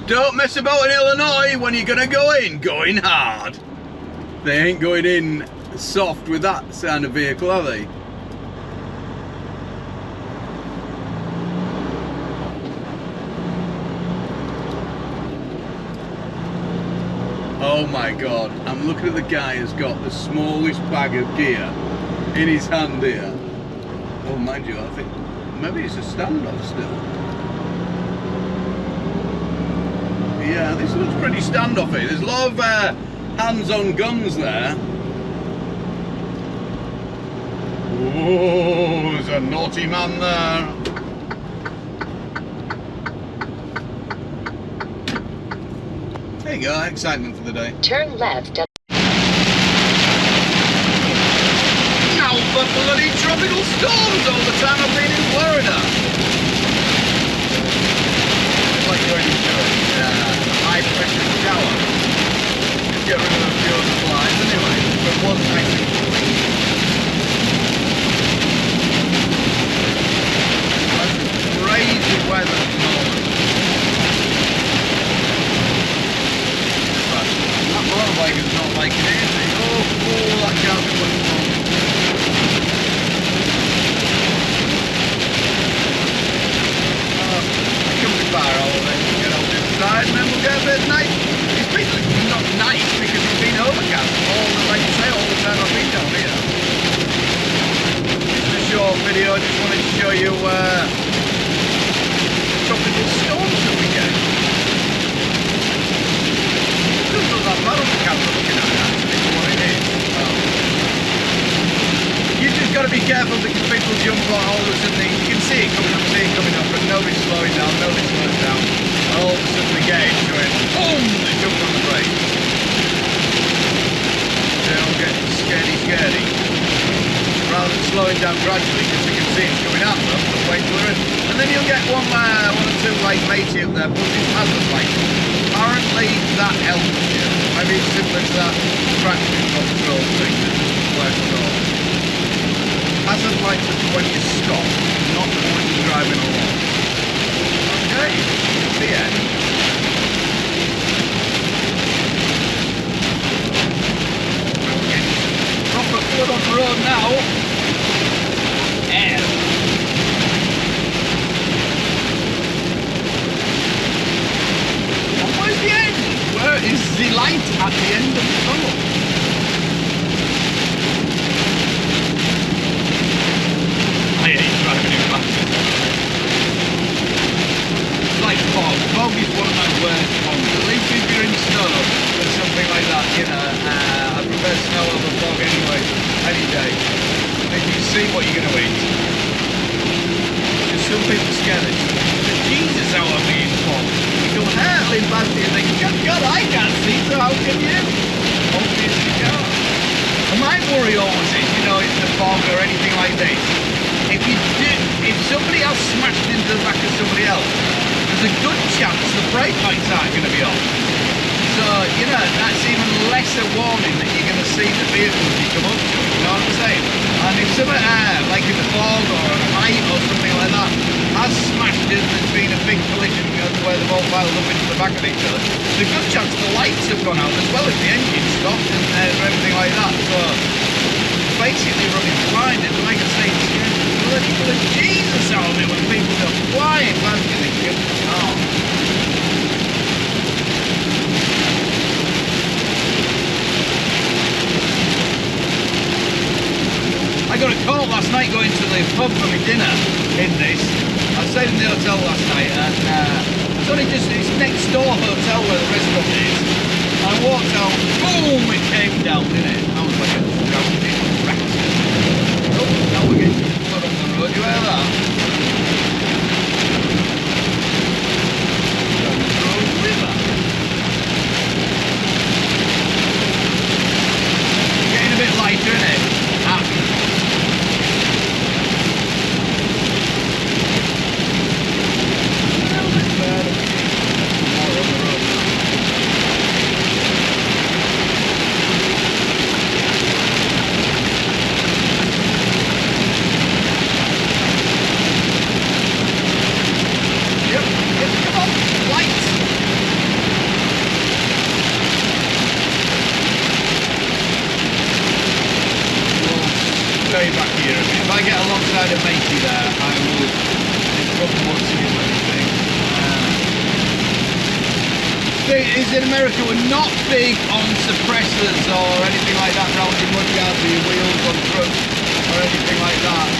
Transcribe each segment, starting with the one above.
Don't mess about in Illinois when you're gonna go in hard. They ain't going in soft with that kind of vehicle, are they? Oh my god, I'm looking at the guy who's got the smallest bag of gear in his hand here. Oh, mind you, I think maybe it's a standoff still. Yeah, this looks pretty standoffy. There's a lot of hands-on guns there. Oh, there's a naughty man there. There you go, excitement for the day. Turn left. Now for bloody tropical storms all the time I've been in Florida. It's like you're enjoying high pressure shower. Just get rid of a few of the flies anyway, but one nice and clean. That's crazy weather at the moment. That motorbike is not like it, is it? Oh, that can't be much fun. It comes to fire all of it. Get over the other side and then we'll get a bit nice. It's basically not nice because it's been overcast all the, like I say, all the time I've been down here. Just a short video, I just wanted to show you tropical storms that we get. It doesn't look that bad on the camera looking at it, actually, for what it is. You just got to be careful because people jump on all of a sudden. You can see it coming up, but nobody's slowing down, nobody's slowing down. And all of a sudden the gauge going, boom, they jump on the brake. They all get scaredy. Rather than slowing down gradually because you can see it's coming at them, but wait till they're in. And then you'll get one or two like matey up there putting hazard lights. Apparently that helps you. Maybe it's similar to that traction control thing that doesn't work at all. Hazard lights are when you stop, not when you're driving along. Okay, the end. Proper flood on the road now. And where's the end? Where is the light at the end of the tunnel? I hate driving in buses. It's like fog. Fog is one of my worst ones. At least if you're in snow or something like that, you know, I prefer snow over fog anyway, any day. Then you see what you're going to eat. Just some people scare it. Jesus, how I'm being fog. You go hurtling past it and think, God, I can't see, so how can you? Obviously you can't. And my worry always is, you know, in the fog or anything like this, if somebody else smashed into the back of somebody else, there's a good chance the brake lights aren't going to be on. So, you know, that's even less a warning that you're going to see the vehicles you come up to, you know what I'm saying? And if something, like in the fog or a light or something like that, has smashed in, there's been a big collision where they've all piled up into the back of each other, there's a good chance the lights have gone out as well as the engine stopped and everything like that. So, basically running blind, and like I say, it's bloody Jesus out of it when people go flying past you and think, oh. I got a call last night going to the pub for my dinner in this. I stayed in the hotel last night and it's only just this next door hotel where the restaurant is. I walked out, boom, it came down, didn't it? I was like a drowning rat. Oh, now we're getting blood on the road, you hear that? River. Getting a bit lighter, isn't it? in America were not big on suppressors or anything like that around your mudguards or your wheels on trucks or anything like that.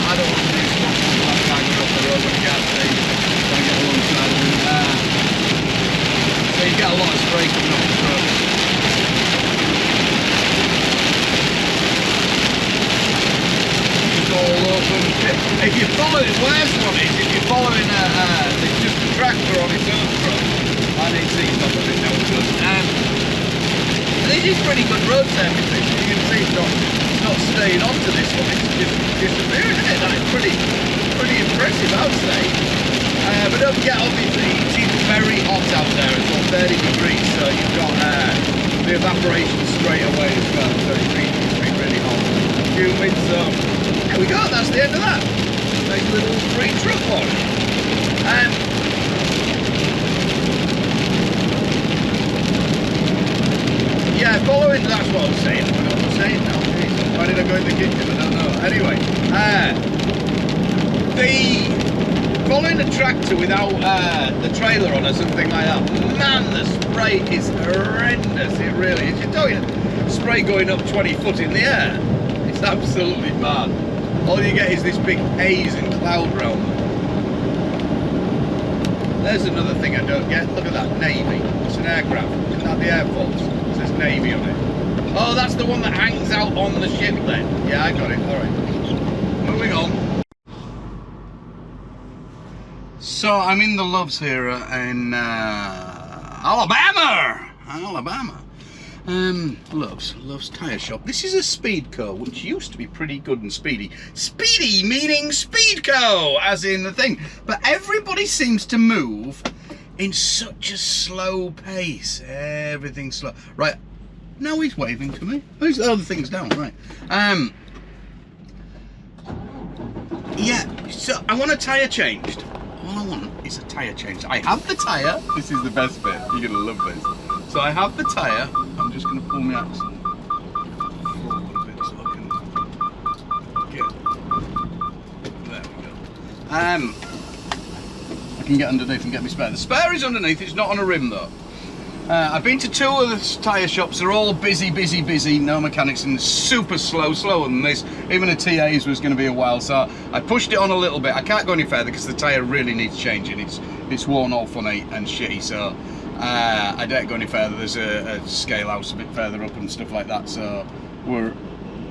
I don't want to do stuff like that going off the road when I get safe, when I get alongside of them. So you get a lot of spray coming off the truck. It's all open. If you're following, worst one is if you're following there's just a tractor on its own truck. I need to see it's not a bit now good. This is pretty good road surface. You can see it's not staying onto this one. It's just disappearing, isn't it? That is pretty impressive, I would say. But don't forget, obviously, it's very hot out there. It's all 30 degrees, so you've got the evaporation straight away as well. So it's been really hot. Humid, so there we go. That's the end of that. Nice little free truck one. Yeah, following, that's what I was saying. What was I saying now? Jeez, why did I go in the kitchen? I don't know. Anyway, following a tractor without the trailer on or something like that, man, the spray is horrendous. It really is. You're talking spray going up 20 foot in the air. It's absolutely bad. All you get is this big haze and cloud round them. There's another thing I don't get. Look at that, Navy. It's an aircraft. Isn't that the Air Force? It says Navy on it. Oh, that's the one that hangs out on the ship then. Yeah, I got it. All right. Moving on. So I'm in the Loves here in Alabama. Loves tyre shop. This is a Speedco, which used to be pretty good and speedy. Speedy meaning Speedco, as in the thing. But everybody seems to move in such a slow pace. Everything's slow. Right, now he's waving to me. Oh, the other thing's down, right. Yeah, so I want a tyre changed. All I want is a tyre change. I have the tyre. This is the best bit. You're gonna love this. So I have the tyre. I'm just gonna pull my axle forward a bit so I can get. There we go. I can get underneath and get my spare. The spare is underneath. It's not on a rim though. I've been to 2 of the tyre shops. They're all busy. No mechanics, and super slower than this. Even a TA's was going to be a while, so I pushed it on a little bit. I can't go any further because the tyre really needs changing. It's worn all funny and shitty, so I don't go any further. There's a scale house a bit further up and stuff like that, so we're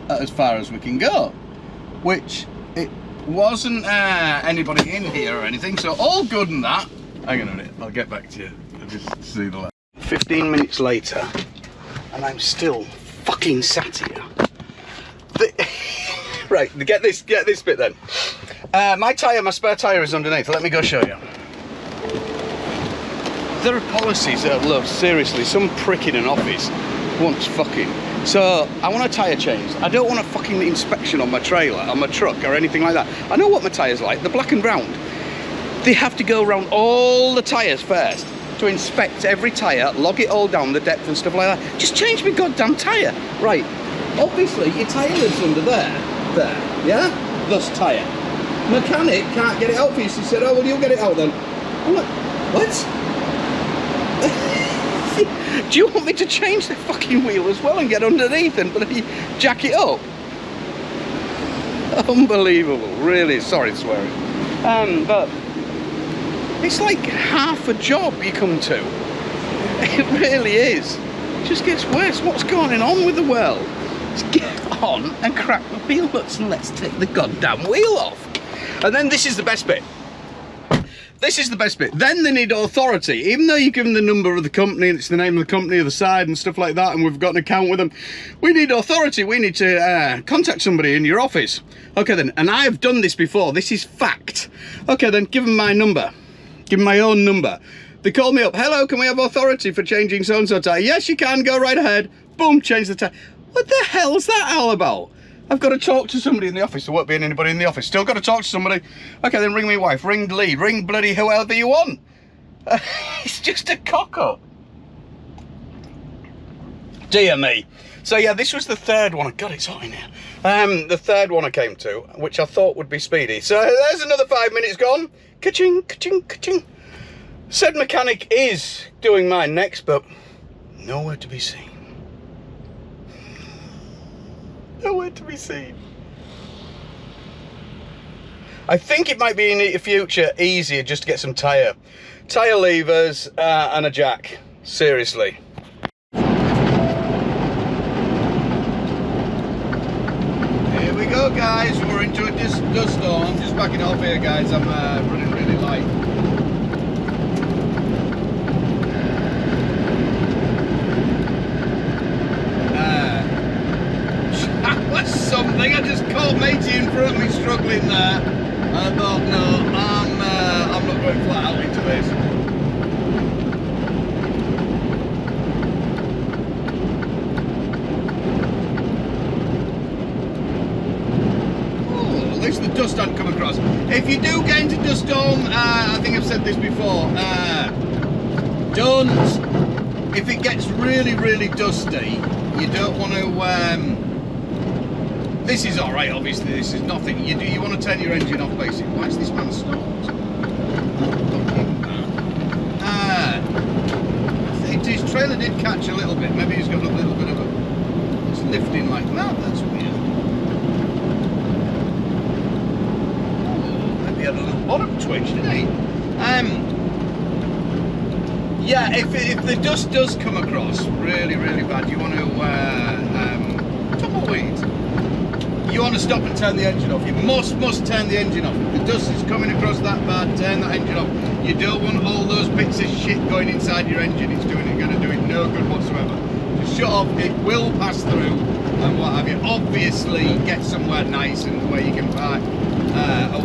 as far as we can go. Which it wasn't anybody in here or anything, so all good and that. Hang on a minute, I'll get back to you. I'll just see the light. 15 minutes later, and I'm still fucking sat here. Right, get this bit then. My spare tyre is underneath. Let me go show you. There are policies at Loves, seriously. Some prick in an office wants fucking. So I want a tyre change. I don't want a fucking inspection on my trailer, on my truck, or anything like that. I know what my tyre's like. They're black and brown. They have to go around all the tyres first to inspect every tyre, log it all down, the depth and stuff like that. Just change my goddamn tyre. Right, obviously your tyre lives under there, yeah? Thus tyre. Mechanic can't get it out for you, so he said, oh, well, you'll get it out then. I'm like, what? Do you want me to change the fucking wheel as well and get underneath and bloody jack it up? Unbelievable, really, sorry swearing. But it's like half a job you come to. It really is. It just gets worse. What's going on with the world? Let's get on and crack the wheel nuts and let's take the goddamn wheel off. And then this is the best bit. This is the best bit. Then they need authority. Even though you give them the number of the company and it's the name of the company or the side and stuff like that, and we've got an account with them, we need authority. We need to contact somebody in your office. Okay then, and I have done this before. This is fact. Okay then, give them my number. Give them my own number. They call me up. Hello, can we have authority for changing so-and-so tyre? Yes, you can. Go right ahead. Boom, change the tyre. What the hell's that all about? I've got to talk to somebody in the office. There won't be anybody in the office. Still got to talk to somebody. Okay, then ring my wife. Ring Lee. Ring bloody whoever you want. It's just a cock-up. Dear me. So yeah, this was the third one. God, it's hot in here. The third one I came to, which I thought would be speedy. So there's another 5 minutes gone. Ka-ching, ka-ching, ka-ching. Said mechanic is doing mine next, but nowhere to be seen. Nowhere to be seen. I think it might be in the future easier just to get some tyre levers and a jack. Seriously. Here we go, guys. We're into a dust storm. I'm just backing off here, guys. I'm running really light. That was something. I just caught matey in front of me struggling there. And I thought, no, I'm not going flat out into this. Oh, at least the dust hasn't come across. If you do get into dust storm, I think I've said this before, don't, if it gets really, really dusty, you don't want to, this is alright, obviously, this is nothing. You want to turn your engine off, basically. Why is this man stopped? His trailer did catch a little bit. Maybe he's got a little bit of a... It's lifting like that, that's weird. Oh, maybe had a little bottom twitch, didn't he? Yeah, if the dust does come across really, really bad, you want to tumbleweed. You want to stop and turn the engine off. You must turn the engine off. If the dust is coming across that bad, turn that engine off. You don't want all those bits of shit going inside your engine. It's going to do it no good whatsoever. Just shut off. It will pass through and what have you. Obviously, get somewhere nice and where you can park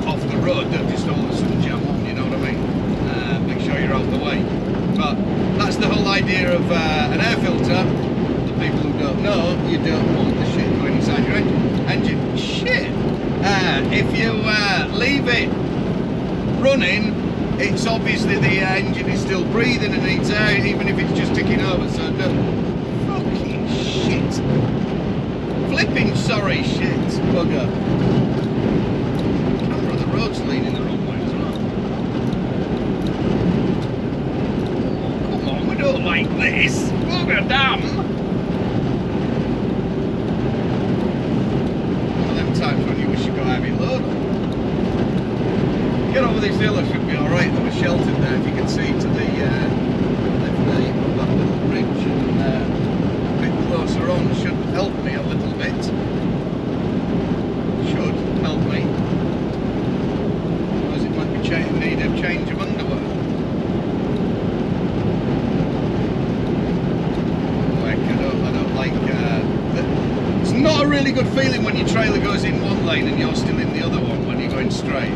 off the road. Don't just all of a sudden jam on. You know what I mean? Make sure you're out of the way. But that's the whole idea of an air filter. The people who don't know, you don't want the shit going inside your engine. Shit. If you leave it running, it's obviously the engine is still breathing and needs air, even if it's just ticking over. So fucking shit. Flipping sorry shit. Bugger. Camera of the road's leaning the wrong way as well. Oh, come on, we don't like this. Bugger damn. Times when you wish you got a heavy load on. Get over this hill, I should be alright. There was sheltered there, if you can see, to the left there, you've got that little ridge, and a bit closer on should help me a little bit. Should help me. Otherwise it might be need a change of underwear. Like, I don't like it's not a really good feeling when your trailer goes in one lane and you're still in the other one when you're going straight.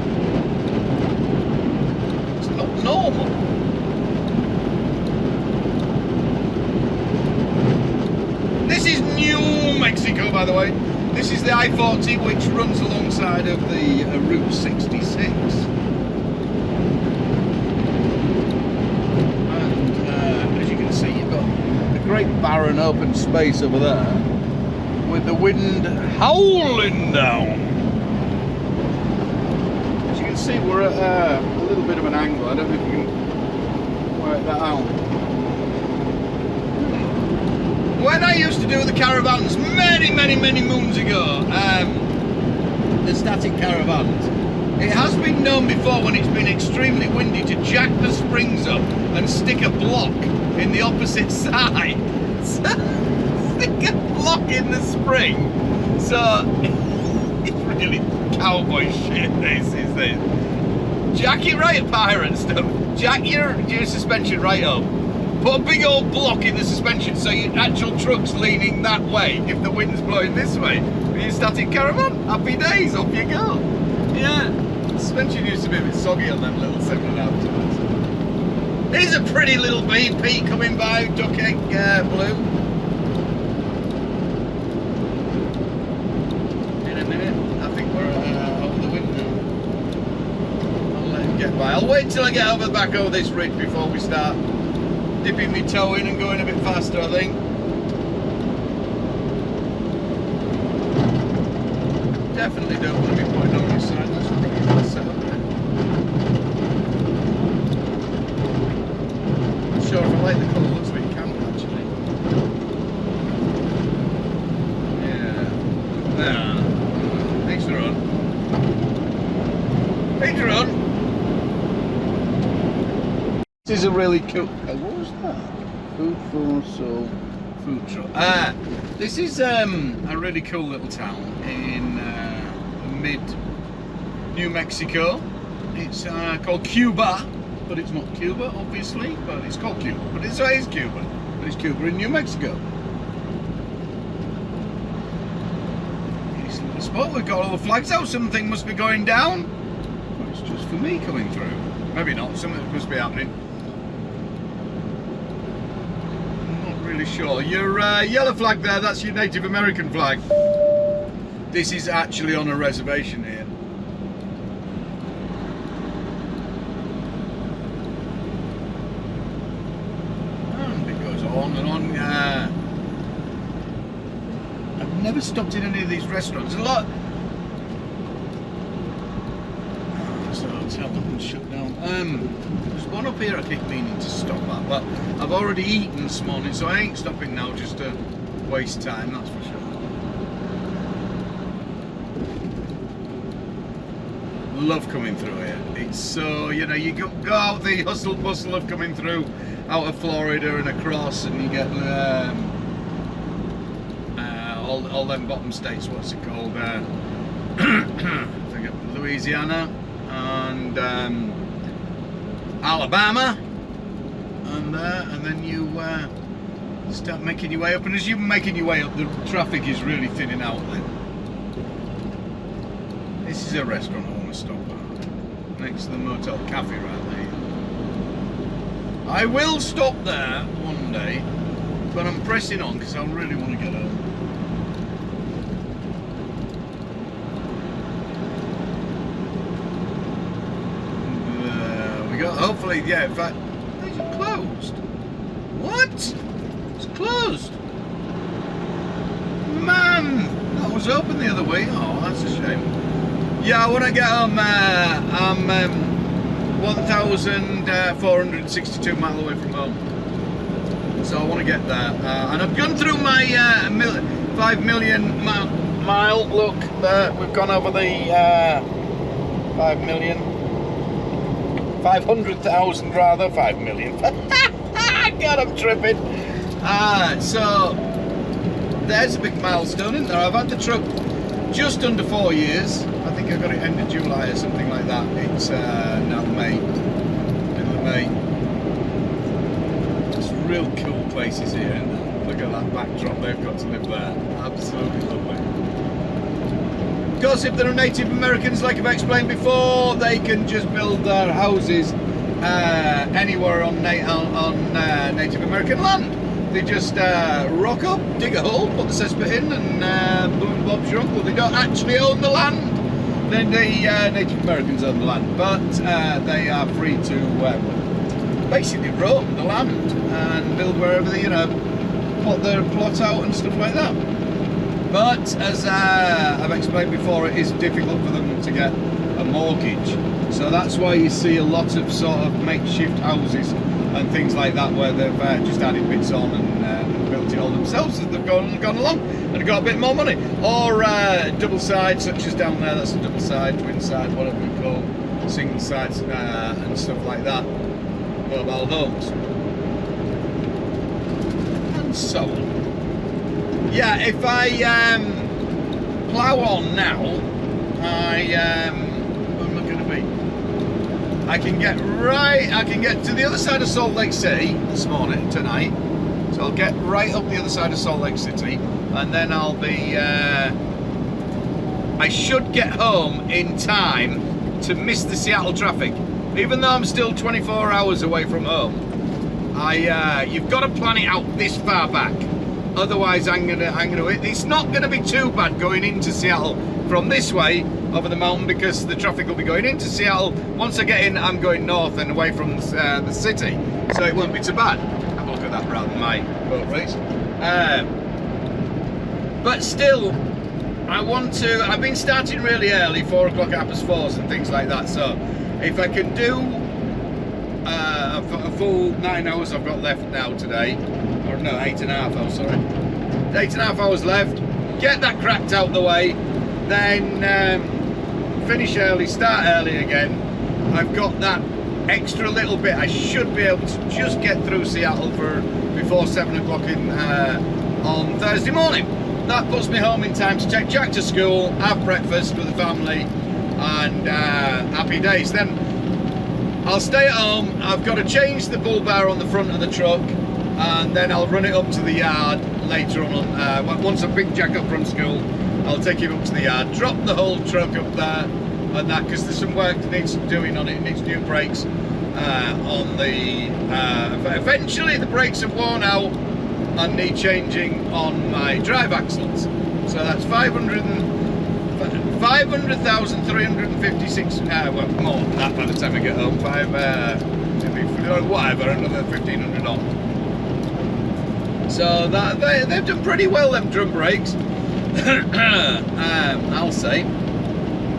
It's not normal. This is New Mexico, by the way. This is the I-40, which runs alongside of the Route 66. And as you can see, you've got a great barren open space over there, with the wind howling down. As you can see, we're at a little bit of an angle. I don't know if you can work that out. When I used to do the caravans many moons ago, the static caravans, it has been known before when it's been extremely windy to jack the springs up and stick a block in the opposite side. Stick a block in the spring. So it's really cowboy shit. This. Jack it right up higher and stuff. Jack your suspension right up. Put a big old block in the suspension so your actual truck's leaning that way if the wind's blowing this way. With your static caravan, happy days, off you go. Yeah. The suspension used to be a bit soggy on them little 7.5 tons. Here's a pretty little BP coming by, duck egg blue. I'll wait till I get back over this ridge before we start dipping my toe in and going a bit faster, I think. Definitely don't want to be putting on this side. That's pretty good setup there. is a really cool. What was that? Food for soul food truck. This is a really cool little town in mid New Mexico. It's called Cuba, but it's not Cuba, obviously. But it's called Cuba. But it is Cuba. But it's Cuba in New Mexico. It's a little spot. We've got all the flags out. Something must be going down. Well, it's just for me coming through. Maybe not. Something must be happening. Really sure. Your yellow flag there, that's your Native American flag. This is actually on a reservation here. And it goes on and on. I've never stopped in any of these restaurants. A lot. So hotel and shut down. There's one up here I keep meaning to stop at, but I've already eaten this morning, so I ain't stopping now just to waste time, that's for sure. Love coming through here. It's so, you know, you go out the hustle bustle of coming through out of Florida and across, and you get all them bottom states, what's it called? I think Louisiana and Alabama, and then you start making your way up, and as you're making your way up, the traffic is really thinning out then. This is a restaurant I want to stop at, next to the Motel Cafe right there. I will stop there one day, but I'm pressing on because I really want to get home. Hopefully, yeah, in fact, these are closed. What? It's closed. Man, that was open the other way. Oh, that's a shame. Yeah, when I get home, I'm 1,462 miles away from home. So I want to get there. And I've gone through my 5 million mile. Look, we've gone over the 5 million. 500,000 rather, 5 million. God, I'm tripping. So there's a big milestone in there. I've had the truck just under 4 years. I think I got it end of July or something like that. It's now May, middle of May. It's real cool places here. And look at that backdrop they've got to live there. Absolutely lovely. Of course, if there are Native Americans, like I've explained before, they can just build their houses anywhere on Native American land. They just rock up, dig a hole, put the cesspit in, and boom, Bob's your uncle. They don't actually own the land. Then the Native Americans own the land, but they are free to basically roam the land and build wherever they, plot their plot out and stuff like that. But as I've explained before, it is difficult for them to get a mortgage. So that's why you see a lot of sort of makeshift houses and things like that, where they've just added bits on and built it all themselves as they've gone along and got a bit more money. Or double side, such as down there, that's a double side, twin side, whatever we call single sides and stuff like that. Mobile homes. And so on. Yeah, if I plough on now, where am I going to be? I can get to the other side of Salt Lake City tonight. So I'll get right up the other side of Salt Lake City, and then I'll be, I should get home in time to miss the Seattle traffic. Even though I'm still 24 hours away from home, you've got to plan it out this far back. Otherwise, it's not gonna be too bad going into Seattle from this way over the mountain, because the traffic will be going into Seattle. Once I get in, I'm going north and away from the city, so it won't be too bad. Have a look at that rather than my boat race. But still, I've been starting really early, 4 o'clock, 4:30 and things like that. So if I can do a full 9 hours I've got left now today, or no, 8.5 hours, sorry. 8.5 hours left, get that cracked out the way, then finish early, start early again. I've got that extra little bit, I should be able to just get through Seattle before 7 o'clock on Thursday morning. That puts me home in time to take Jack to school, have breakfast with the family, and happy days. Then I'll stay at home. I've got to change the bull bar on the front of the truck, and then I'll run it up to the yard later on. Once I pick Jack up from school, I'll take him up to the yard, drop the whole truck up there and that, because there's some work that needs doing on it. It needs new brakes on the... eventually the brakes have worn out and need changing on my drive axles. So that's 500,356, well, more than that by the time I get home. Whatever, another 1,500 on. So that they've done pretty well, them drum brakes. I'll say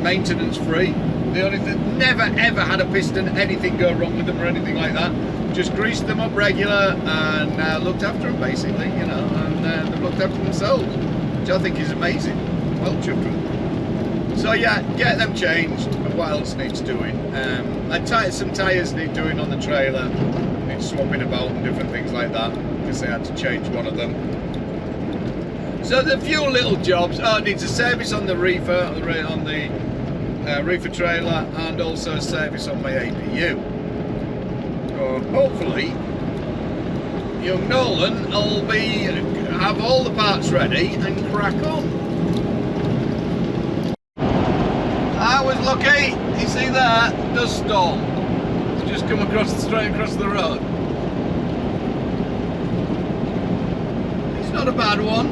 maintenance free. The only thing, never ever had a piston, anything go wrong with them or anything like that. Just greased them up regular and looked after them basically, you know, and they've looked after themselves, which I think is amazing. Well chuffed with them. So yeah, get them changed. What else needs doing? Some tyres need doing on the trailer. Need swapping about and different things like that, because they had to change one of them. So there's a few little jobs. Oh, it needs a service on the reefer, on the reefer trailer, and also a service on my APU. So hopefully, young Nolan will have all the parts ready and crack on. I was lucky. You see that dust storm? It's just come straight across the road. It's not a bad one.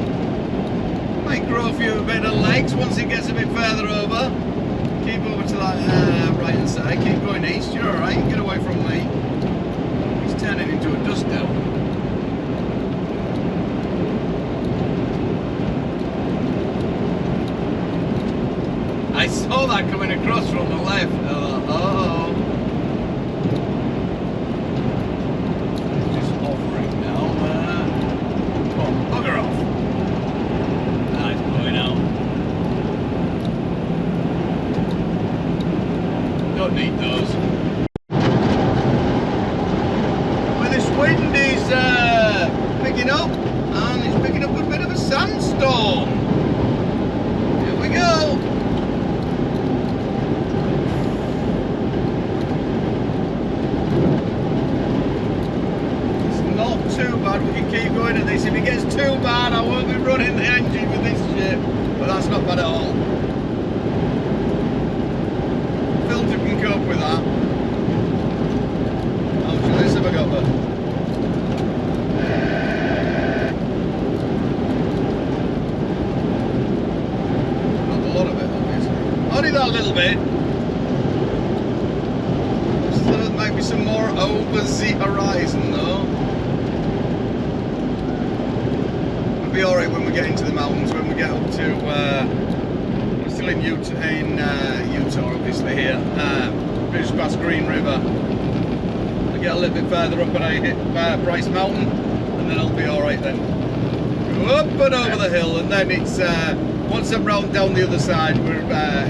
Might grow a bit of legs once it gets a bit further over. Keep over to that right hand side. Keep going east. You're all right. Get away from me. He's turning into a dust devil. I saw that coming across from the left. Uh-oh. Just hovering now. Oh, bugger off. Nice going out. Don't need those. Well, this wind is picking up, and it's picking up a bit of a sandstorm. Here we go. Too bad, we can keep going at this. If it gets too bad, I won't be running the engine with this shit, but that's not bad at all. Filter can cope with that. How much of this have I got there? Not a lot of it, obviously. Only that little bit. So there might be some more over the horizon though. Be alright when we get into the mountains, when we get up to we're still in Utah obviously here, just past Green River. I get a little bit further up and I hit Bryce Mountain, and then I'll be alright then. Go up and over the hill, and then it's once I'm round down the other side,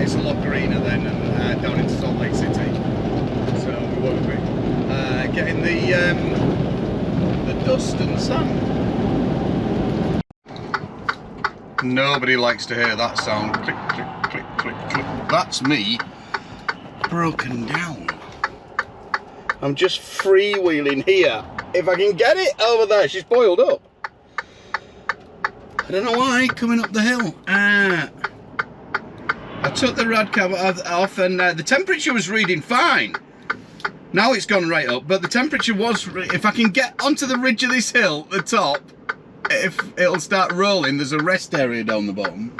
it's a lot greener then, and down into Salt Lake City. So we won't be getting the dust and sand. Nobody likes to hear that sound. Click, click, click, click, click. That's me broken down. I'm just freewheeling here. If I can get it over there, she's boiled up. I don't know why, coming up the hill. I took the rad cap off, and the temperature was reading fine. Now it's gone right up, but the temperature was, if I can get onto the ridge of this hill, the top, if it'll start rolling, there's a rest area down the bottom.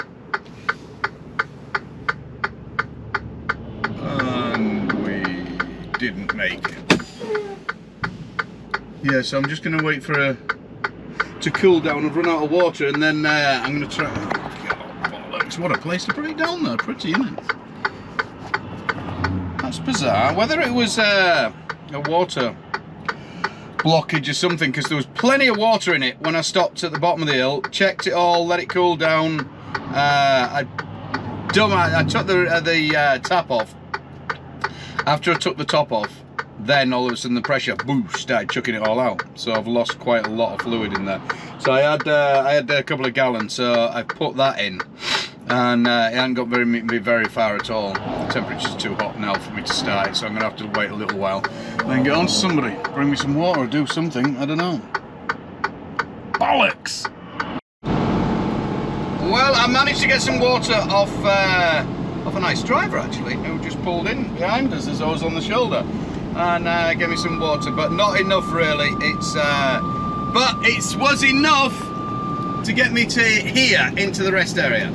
And we didn't make it. Yeah, so I'm just going to wait for it to cool down. I've run out of water, and then I'm going to try. Oh, what a place to put it down there. Pretty, isn't it? That's bizarre. Whether it was a water blockage or something, because there was plenty of water in it when I stopped at the bottom of the hill, checked it all, let it cool down. I took the tap off. After I took the top off, then all of a sudden the pressure, boosh, started chucking it all out. So I've lost quite a lot of fluid in there. So I had a couple of gallons, so I put that in, and it hasn't got very far at all. The temperature's too hot now for me to start it, so I'm gonna have to wait a little while. Then get on to somebody, bring me some water or do something, I don't know. Bollocks! Well, I managed to get some water off a nice driver actually, who just pulled in behind us as I was on the shoulder, and gave me some water, but not enough really. But it was enough to get me to here into the rest area,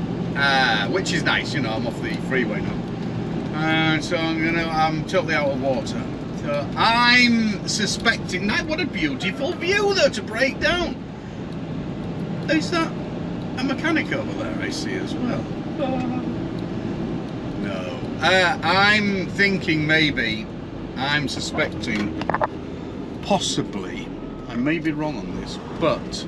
which is nice. You know, I'm off the freeway now, so I'm totally out of water. So I'm suspecting that. What a beautiful view though to break down. Is that a mechanic over there I see as well? No. I'm thinking maybe, I'm suspecting, possibly, I may be wrong on this, but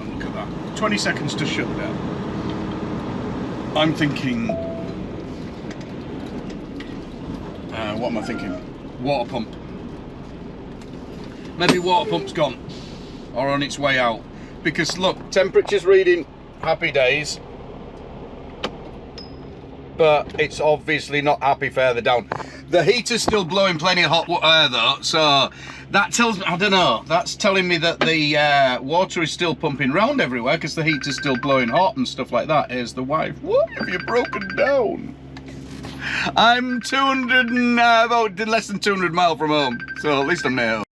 look at that. 20 seconds to shut down. I'm thinking, what am I thinking? Water pump. Maybe water pump's gone, or on its way out. Because look, temperature's reading happy days, but it's obviously not happy further down. The heater's still blowing plenty of hot air though, so that tells me, I don't know, that's telling me that the water is still pumping round everywhere because the heater's still blowing hot and stuff like that. Here's the wife. What have you broken down? I'm about less than 200 miles from home, so at least I'm near home.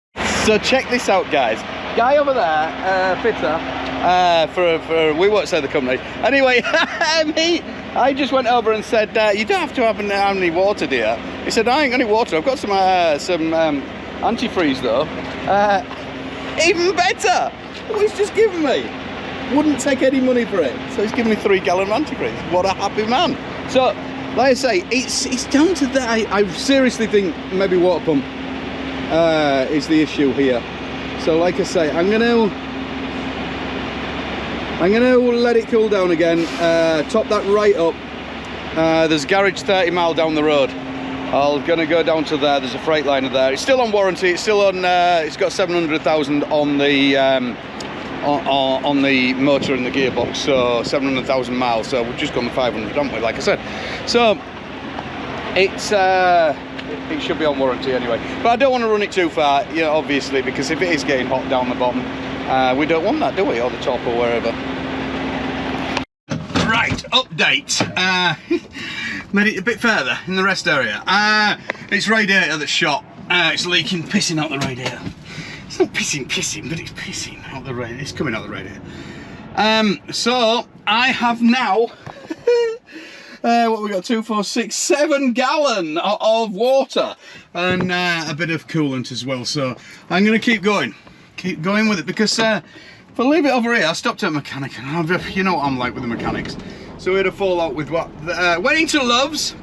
So check this out, guys. Guy over there, fitter, we won't say the company. Anyway, I just went over and said, you don't have to have any water, dear. He said, I ain't got any water. I've got some antifreeze though. Even better. What he's just given me. Wouldn't take any money for it. So he's given me 3 gallon antifreeze. What a happy man. So, like I say, it's down to that. I seriously think maybe water pump is the issue here. So like I say, I'm gonna let it cool down again, top that right up. There's a garage 30 mile down the road. I'm gonna go down to there. There's a Freightliner there. It's still on warranty. It's still on. It's got 700,000 on the on the motor and the gearbox. So 700,000 miles. So we've just gone the 500, haven't we? Like I said. So it's. It should be on warranty anyway, but I don't want to run it too far, you know, obviously, because if it is getting hot down the bottom, we don't want that, do we, or the top or wherever. Right, update. Made it a bit further in the rest area. It's radiator that's shot. It's leaking, pissing out the radiator. It's not pissing, but it's pissing out the radiator. It's coming out the radiator. So I have now. What we got? 2, 4, 6, 7 gallon of water and a bit of coolant as well. So I'm going to keep going with it, because if I leave it over here, I stopped at a mechanic, and you know what I'm like with the mechanics. So we had a fallout with what? Went into Loves,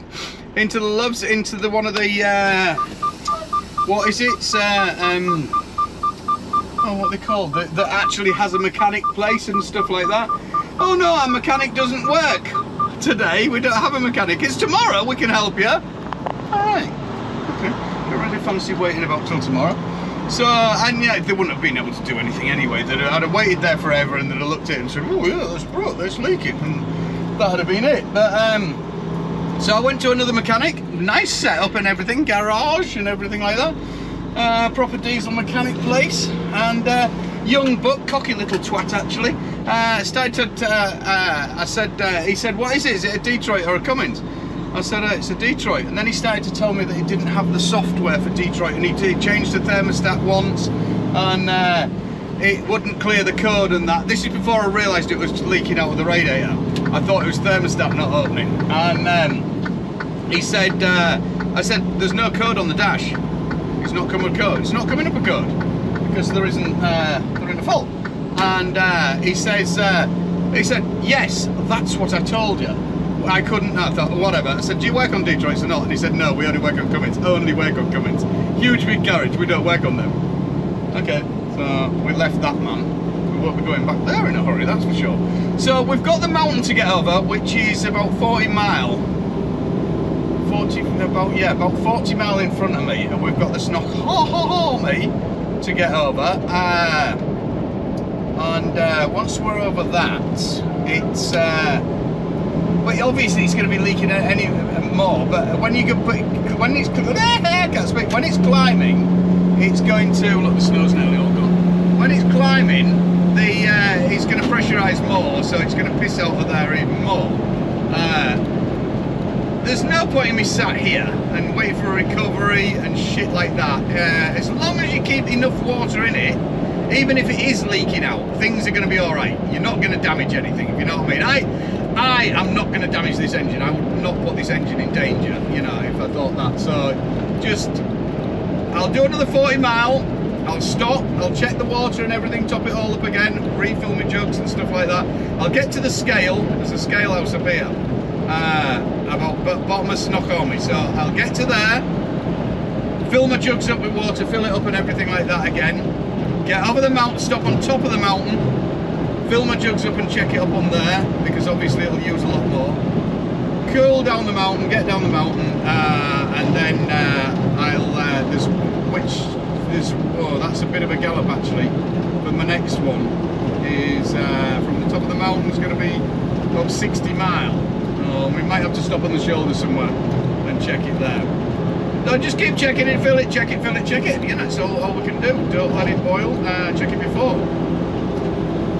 into the one of the what is it? Oh, what they called? That actually has a mechanic place and stuff like that. Oh no, our mechanic doesn't work today. We don't have a mechanic. It's tomorrow. We can help you. Alright. Okay. Don't really fancy waiting about till tomorrow. So, and yeah, they wouldn't have been able to do anything anyway. I'd have waited there forever, and they'd have looked at it and said, oh yeah, that's broke, that's leaking, and that would have been it. But so I went to another mechanic. Nice setup and everything, garage and everything like that. Proper diesel mechanic place, and young but cocky little twat actually. Started to, I said, he said, what is it? Is it a Detroit or a Cummins? I said, it's a Detroit. And then he started to tell me that he didn't have the software for Detroit, and he changed the thermostat once, and it wouldn't clear the code and that. This is before I realised it was leaking out of the radiator. I thought it was thermostat not opening. And he said, I said, there's no code on the dash. It's not coming a code. It's not coming up a code because there isn't a fault. And he says, he said, yes, that's what I told you. I couldn't, I thought, whatever. I said, do you work on Detroits or not? And he said, no, we only work on Cummins. Only work on Cummins. Huge big garage, we don't work on them. Okay, so we left that man. We won't be going back there in a hurry, that's for sure. So we've got the mountain to get over, which is about 40 mile. About 40 mile in front of me, and we've got the Snoqualmie to get over. Once we're over that, it's but obviously it's going to be leaking any more. But when it's climbing, it's going to look. The snow's nearly all gone. When it's climbing, it's going to pressurise more, so it's going to piss out of there even more. There's no point in me sat here and waiting for a recovery and shit like that. As long as you keep enough water in it, even if it is leaking out, things are going to be all right. You're not going to damage anything, if you know what I mean. I am not going to damage this engine. I would not put this engine in danger, you know, if I thought that. So I'll do another 40 mile. I'll stop, I'll check the water and everything, top it all up again, refill my jugs and stuff like that. I'll get to the scale. There's a scale house up here. About bottom of Snoqualmie, so I'll get to there, fill my jugs up with water, fill it up and everything like that again, get over the mountain, stop on top of the mountain, fill my jugs up and check it up on there, because obviously it'll use a lot more, cool down the mountain, get down the mountain, and then that's a bit of a gallop actually, but my next one is from the top of the mountain is going to be about 60 mile. We might have to stop on the shoulder somewhere and check it there. No, just keep checking it, fill it, check it, fill it, check it. You know, that's all we can do. Don't let it boil, check it before.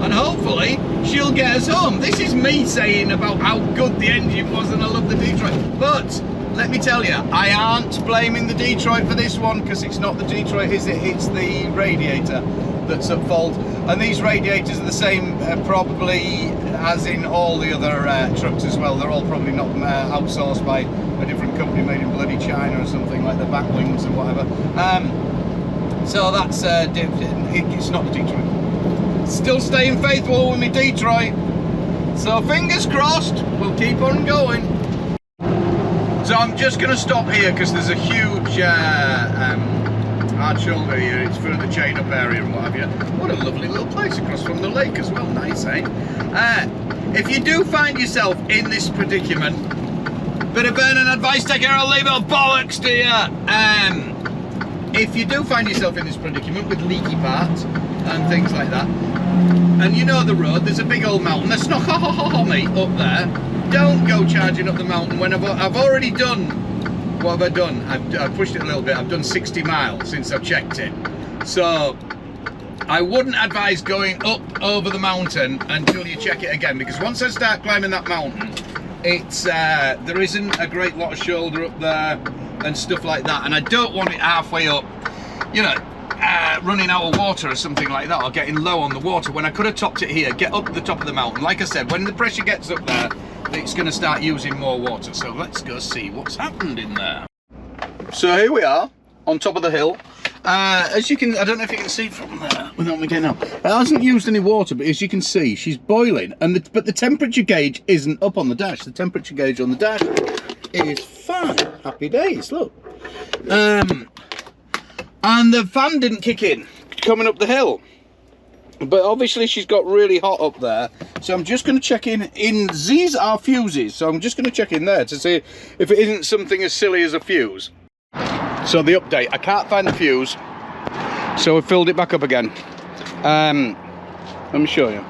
And hopefully she'll get us home. This is me saying about how good the engine was and I love the Detroit. But let me tell you, I aren't blaming the Detroit for this one, because it's not the Detroit, is it? It's the radiator that's at fault. And these radiators are the same probably as in all the other trucks as well. They're all probably not outsourced by a different company made in bloody China or something, like the back wings and whatever. So that's it's not the Detroit. Still staying faithful with me Detroit. So fingers crossed, we'll keep on going. So I'm just going to stop here because there's a huge hard shoulder here. It's for the chain up area and what have you. What a lovely little place across from the lake as well. Nice, eh? If you do find yourself in this predicament, bit of burning advice, take care, I'll leave it bollocks to you. If you do find yourself in this predicament with leaky parts and things like that, and you know the road, there's a big old mountain, there's Snoqualmie up there, don't go charging up the mountain when I've already done. What have I done? I've pushed it a little bit. I've done 60 miles since I've checked it. So I wouldn't advise going up over the mountain until you check it again, because once I start climbing that mountain, it's there isn't a great lot of shoulder up there and stuff like that, and I don't want it halfway up, you know, running out of water or something like that, or getting low on the water when I could have topped it here, get up the top of the mountain. Like I said, when the pressure gets up there, it's going to start using more water. So let's go see what's happened in there. So here we are on top of the hill. As you can, I don't know if you can see from there without me getting up. It hasn't used any water, but as you can see, she's boiling. But the temperature gauge isn't up on the dash. The temperature gauge on the dash is fine. Happy days, look. And the fan didn't kick in coming up the hill. But obviously she's got really hot up there, so I'm just going to check in. These are fuses, so I'm just going to check in there to see if it isn't something as silly as a fuse. So the update, I can't find the fuse, so we filled it back up again. Let me show you.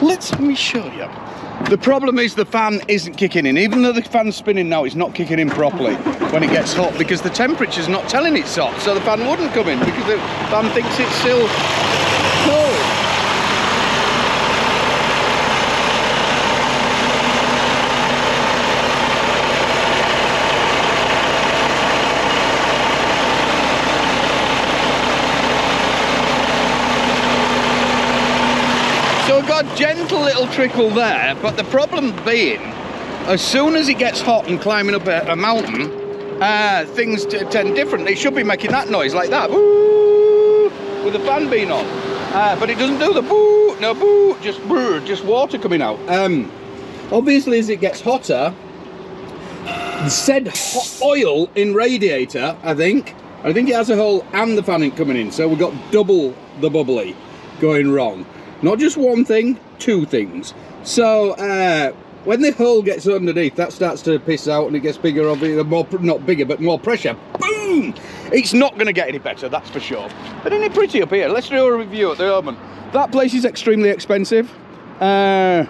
Let me show you. The problem is the fan isn't kicking in. Even though the fan's spinning now, it's not kicking in properly when it gets hot, because the temperature's not telling it's hot, so the fan wouldn't come in because the fan thinks it's still cold. So we've got a gentle little trickle there, but the problem being, as soon as it gets hot and climbing up a mountain, things tend different. They should be making that noise like that, boo, with the fan being on. But it doesn't do the boo, no boo, just brr, just water coming out. Obviously, as it gets hotter, said hot oil in radiator, I think it has a hole and the fan ain't coming in, so we've got double the bubbly going wrong. Not just one thing, two things. So when the hull gets underneath, that starts to piss out and it gets bigger, obviously, more, not bigger, but more pressure. Boom! It's not going to get any better, that's for sure. But isn't it pretty up here? Let's do a review at the moment. That place is extremely expensive for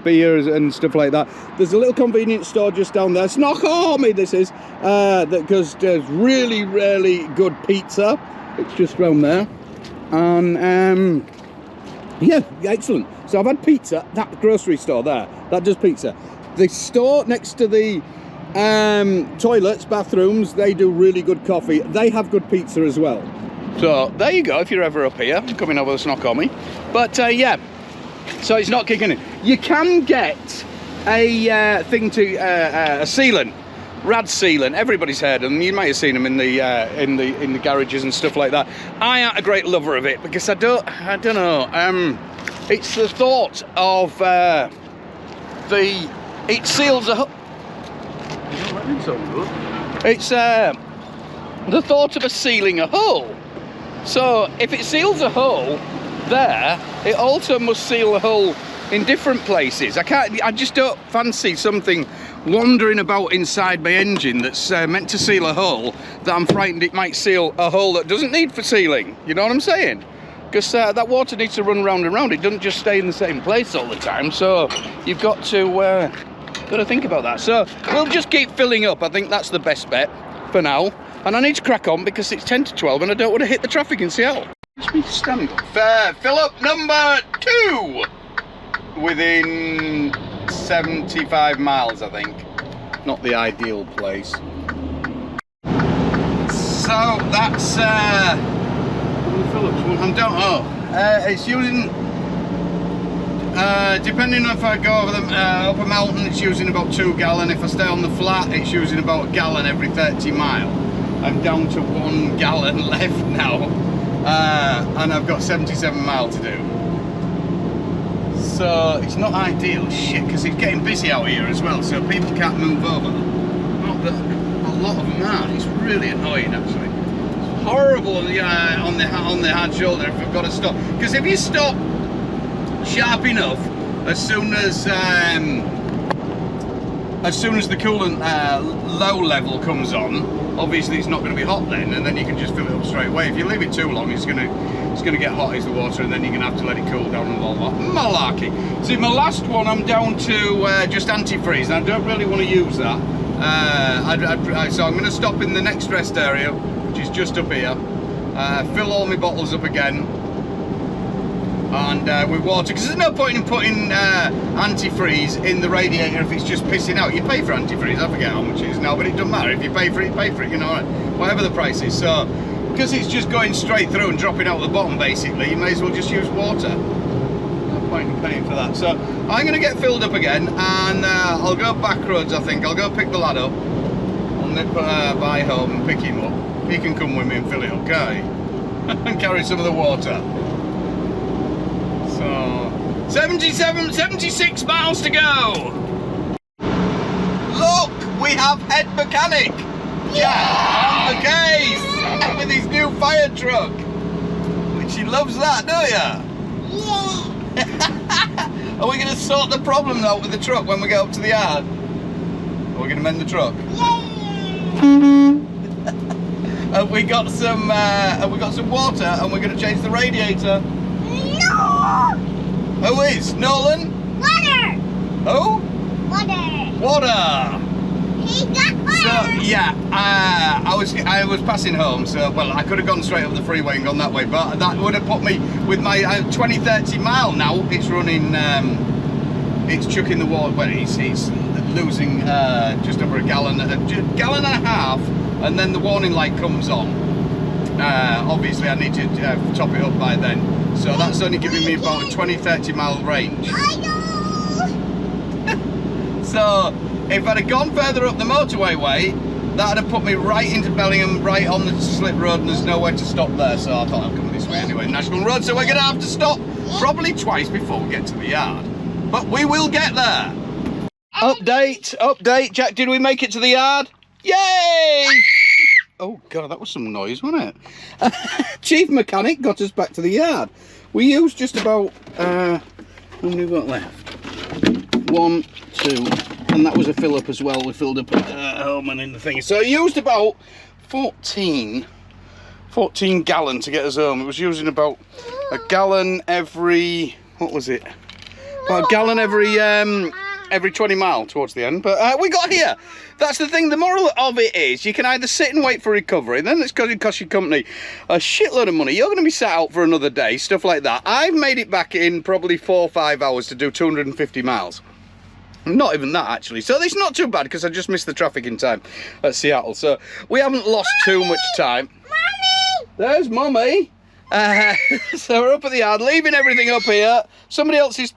beers and stuff like that. There's a little convenience store just down there. Snoqualmie, this is, because there's really, really good pizza. It's just round there. And yeah, excellent. So I've had pizza, that grocery store there, that does pizza. The store next to the toilets, bathrooms, they do really good coffee. They have good pizza as well. So there you go, if you're ever up here, coming over the Snoqualmie. But yeah, so it's not kicking in. You can get a thing to, a sealant, rad sealant. Everybody's heard of them. You might have seen them in the garages and stuff like that. I ain't a great lover of it because I don't know. It's the thought of it seals a. It's the thought of a sealing a hull. So if it seals a hull there, it also must seal a hull in different places. I just don't fancy something wandering about inside my engine that's meant to seal a hull that I'm frightened it might seal a hull that doesn't need for sealing. You know what I'm saying? Because that water needs to run round and round. It doesn't just stay in the same place all the time. So you've got to think about that. So we'll just keep filling up. I think that's the best bet for now. And I need to crack on because it's 10 to 12 and I don't want to hit the traffic in Seattle. Just me stand up. Fill up number 2. Within 75 miles, I think. Not the ideal place. So that's I don't know. It's using depending on if I go over the up a mountain, it's using about 2 gallon. If I stay on the flat, it's using about a gallon every 30 mile. I'm down to 1 gallon left now, and I've got 77 miles to do. So it's not ideal shit because it's getting busy out here as well, so people can't move over. Not that a lot of them are. It's really annoying actually. It's horrible on the hard shoulder if I've got to stop. Because if you stop sharp enough, as soon as the coolant low level comes on, obviously it's not going to be hot then, and then you can just fill it up straight away. If you leave it too long, it's going to get hot as the water, and then you're going to have to let it cool down and all that malarkey. See, my last one I'm down to just antifreeze, and I don't really want to use that. So I'm going to stop in the next rest area, which is just up here, fill all my bottles up again, and with water, because there's no point in putting antifreeze in the radiator if it's just pissing out. You pay for antifreeze, I forget how much it is now, but it doesn't matter. If you pay for it, you know, whatever the price is. So because it's just going straight through and dropping out the bottom basically, you may as well just use water. No point in paying for that. So I'm going to get filled up again, and I'll go back roads. I think I'll go pick the lad up. I'll nip by home and pick him up. He can come with me and fill it up, okay? And carry some of the water. So 76 miles to go. Look, we have head mechanic Jack on the case with his new fire truck, which he loves that, don't you? Yeah. Are we going to sort the problem out with the truck when we get up to the yard? Are we going to mend the truck? Yeah. Have we got some water, and we're going to change the radiator? No! Who is? Nolan? Water! Who? Water! Water! He got water! So, yeah, I was passing home, so, well, I could have gone straight up the freeway and gone that way, but that would have put me, with my 20-30 mile now, it's running, it's chucking the water, well, it's losing just over a gallon and a half, and then the warning light comes on. Obviously I need to top it up by then. So that's only giving me about a 20-30 mile range. I know! So if I'd have gone further up the motorway way, that'd have put me right into Bellingham, right on the slip road, and there's nowhere to stop there. So I thought I'd come this way anyway, National Road. So we're going to have to stop probably twice before we get to the yard. But we will get there. Update, Jack, did we make it to the yard? Yay! Oh God, that was some noise, wasn't it? Chief mechanic got us back to the yard. We used just about, how many we've got left? 1, 2, and that was a fill up as well. We filled up home and in the thing. So I used about 14 gallon to get us home. It was using about a gallon every, what was it? About a gallon every 20 mile towards the end. But we got here. That's the thing. The moral of it is you can either sit and wait for recovery, then it's going to cost your company a shitload of money. You're going to be sat out for another day, stuff like that. I've made it back in probably 4 or 5 hours to do 250 miles. Not even that, actually. So it's not too bad because I just missed the traffic in time at Seattle. So we haven't lost too much time. Mommy! There's Mummy. So we're up at the yard, leaving everything up here. Somebody else is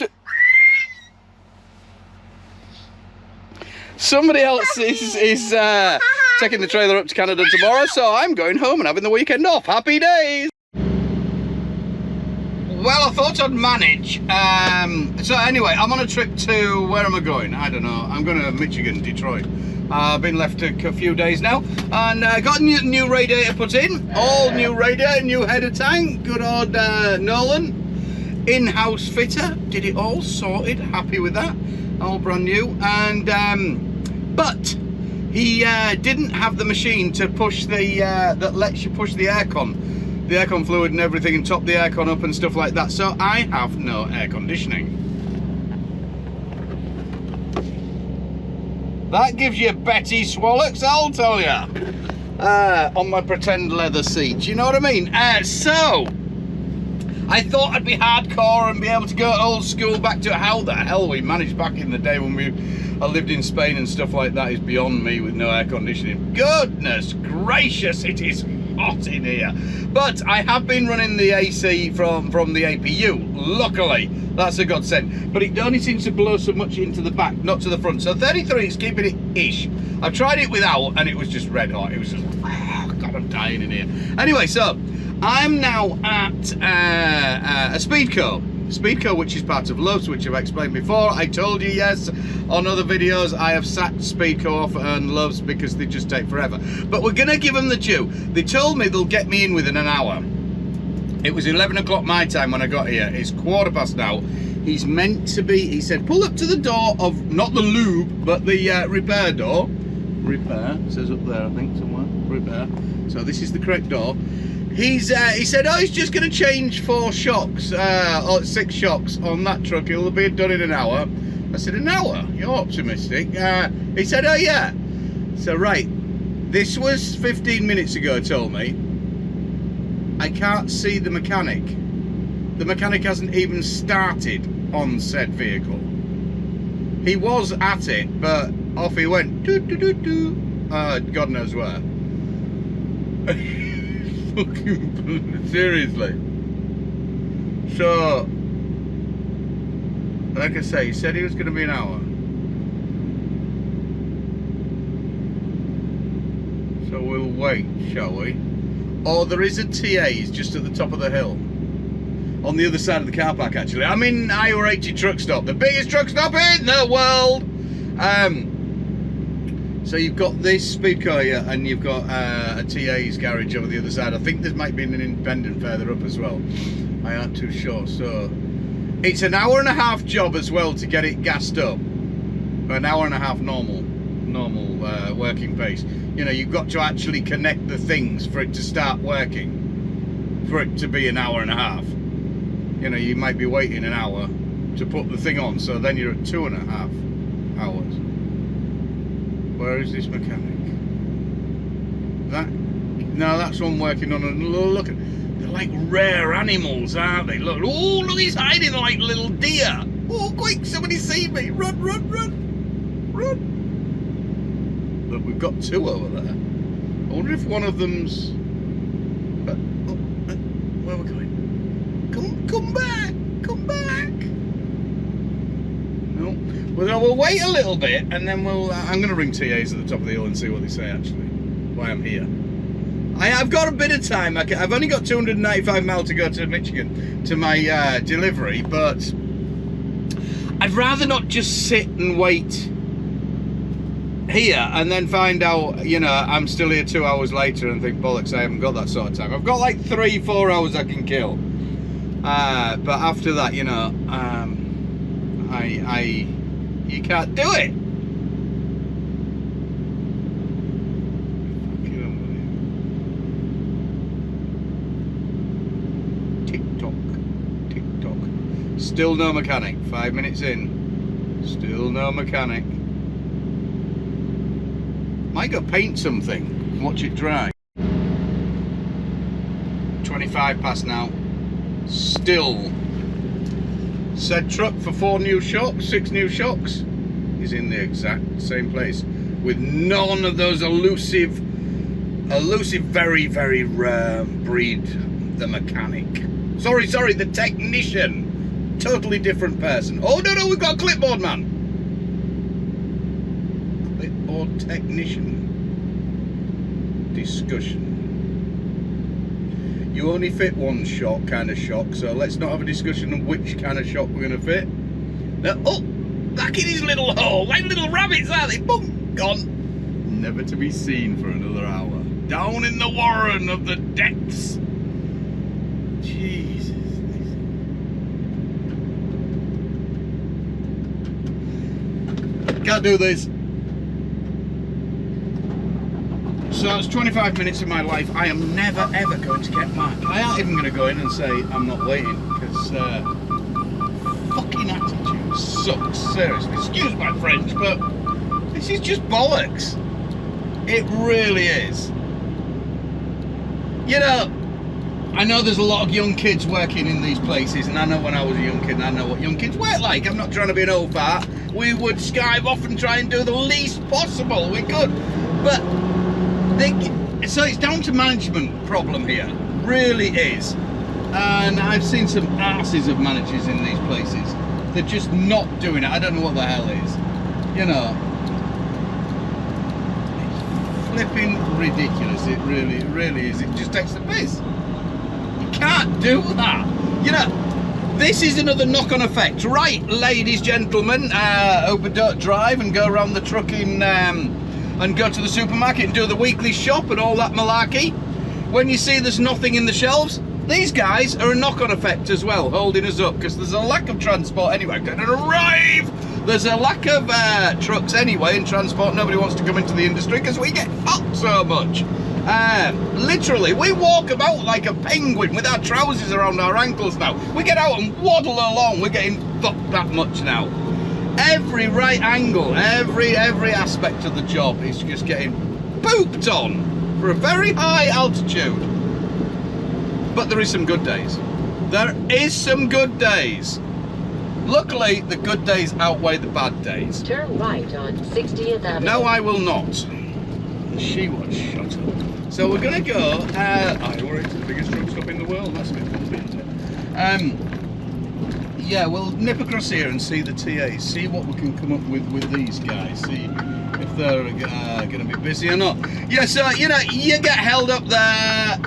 taking the trailer up to Canada tomorrow, so I'm going home and having the weekend off. Happy days! Well, I thought I'd manage. So anyway, I'm on a trip to, where am I going? I don't know. I'm going to Michigan, Detroit. I've been left a few days now, and got a new radiator put in. All new radiator, new header tank. Good old Nolan, in-house fitter. Did it all, sorted. Happy with that. All brand new. And but he didn't have the machine to push the that lets you push the aircon fluid and everything, and top the aircon up and stuff like that. So I have no air conditioning. That gives you Betty Swallocks, I'll tell ya. On my pretend leather seat, you know what I mean? So I thought I'd be hardcore and be able to go old school back to how the hell we managed back in the day when I lived in Spain and stuff like that is beyond me with no air conditioning. Goodness gracious, it is hot in here. But I have been running the AC from the APU, luckily. That's a godsend. But it only seems to blow so much into the back, not to the front. So 33 is keeping it ish. I've tried it without and it was just red hot. It was just, oh God, I'm dying in here. Anyway, so I'm now at a Speedco, which is part of Loves, which I've explained before. I told you, yes, on other videos, I have sacked Speedco off and Loves because they just take forever. But we're gonna give them the due. They told me they'll get me in within an hour. It was 11 o'clock my time when I got here. It's 15:15 now. He's meant to be, he said, pull up to the door of, not the lube, but the repair door. Repair, it says up there, I think, somewhere. Repair. So this is the correct door. He said, oh, he's just going to change 4 shocks, or 6 shocks on that truck. It'll be done in an hour. I said, an hour? You're optimistic. He said, oh, yeah. So, right. This was 15 minutes ago, told me. I can't see the mechanic. The mechanic hasn't even started on said vehicle. He was at it, but off he went. Doo, doo, doo, doo. God knows where. Seriously. So, like I say, he said he was going to be an hour. So we'll wait, shall we? Oh, there is a TA's just at the top of the hill. On the other side of the car park, actually. I'm in Iowa 80 truck stop, the biggest truck stop in the world. So you've got this Speedco here, and you've got a TA's garage over the other side. I think there might be an independent further up as well. I aren't too sure. So it's an hour and a half job as well to get it gassed up. An hour and a half normal working pace. You know, you've got to actually connect the things for it to start working, for it to be an hour and a half. You know, you might be waiting an hour to put the thing on, so then you're at 2.5 hours. Where is this mechanic? No, that's one working on a look. They're like rare animals, aren't they? Look, oh, look, he's hiding like little deer. Oh, quick, somebody see me. Run, run, run, run. Look, we've got 2 over there. I wonder if one of them's... where are we going? Come back, come back. No. Well, we'll wait a little bit and then I'm going to ring TAs at the top of the hill and see what they say, actually, why I'm here. I've got a bit of time. I've only got 295 miles to go to Michigan to my delivery, but I'd rather not just sit and wait here and then find out, you know, I'm still here 2 hours later and think, bollocks, I haven't got that sort of time. I've got like 3-4 hours I can kill. But after that, you know, you can't do it. Tick-tock. Still no mechanic. 5 minutes in. Still no mechanic. Might go paint something. Watch it dry. 25 past now. Still. Said truck for 4 new shocks, 6 new shocks is in the exact same place with none of those elusive, very, very rare breed, the mechanic. Sorry, the technician. Totally different person. Oh, no, we've got a clipboard man. Clipboard technician. Discussion. You only fit one shock, kind of shock, so let's not have a discussion on which kind of shock we're going to fit. Now, oh, back in his little hole, like little rabbits, aren't they? Boom, gone. Never to be seen for another hour. Down in the warren of the depths. Jesus. Can't do this. So that's 25 minutes of my life. I am never ever going to get back. I aren't even going to go in and say I'm not waiting, because fucking attitude sucks. Seriously, excuse my French, but this is just bollocks. It really is. You know, I know there's a lot of young kids working in these places, and I know when I was a young kid, and I know what young kids work like. I'm not trying to be an old fart. We would skive off and try and do the least possible we could, but so it's down to management problem here, really is. And I've seen some asses of managers in these places. They're just not doing it. I don't know what the hell is. You know, it's flipping ridiculous. It really is. It just takes the piss. You can't do that. You know, this is another knock-on effect. Right, ladies, gentlemen, Uber don't drive and go around the trucking and go to the supermarket and do the weekly shop and all that malarkey. When you see there's nothing in the shelves, these guys are a knock-on effect as well, holding us up, because there's a lack of transport anyway. Going to arrive! There's a lack of trucks anyway in transport. Nobody wants to come into the industry because we get hot so much. Literally, we walk about like a penguin with our trousers around our ankles now. We get out and waddle along. We're getting fucked that much now. Every right angle, every aspect of the job is just getting pooped on for a very high altitude. But there is some good days. There is some good days. Luckily, the good days outweigh the bad days. Turn right on 60th Avenue. No, I will not. She was shut up. So we're going to go, we're into the biggest truck stop in the world. That's a bit funny, isn't it? Yeah, we'll nip across here and see the TAs, see what we can come up with these guys, see if they're going to be busy or not. Yeah, so, you know, you get held up there.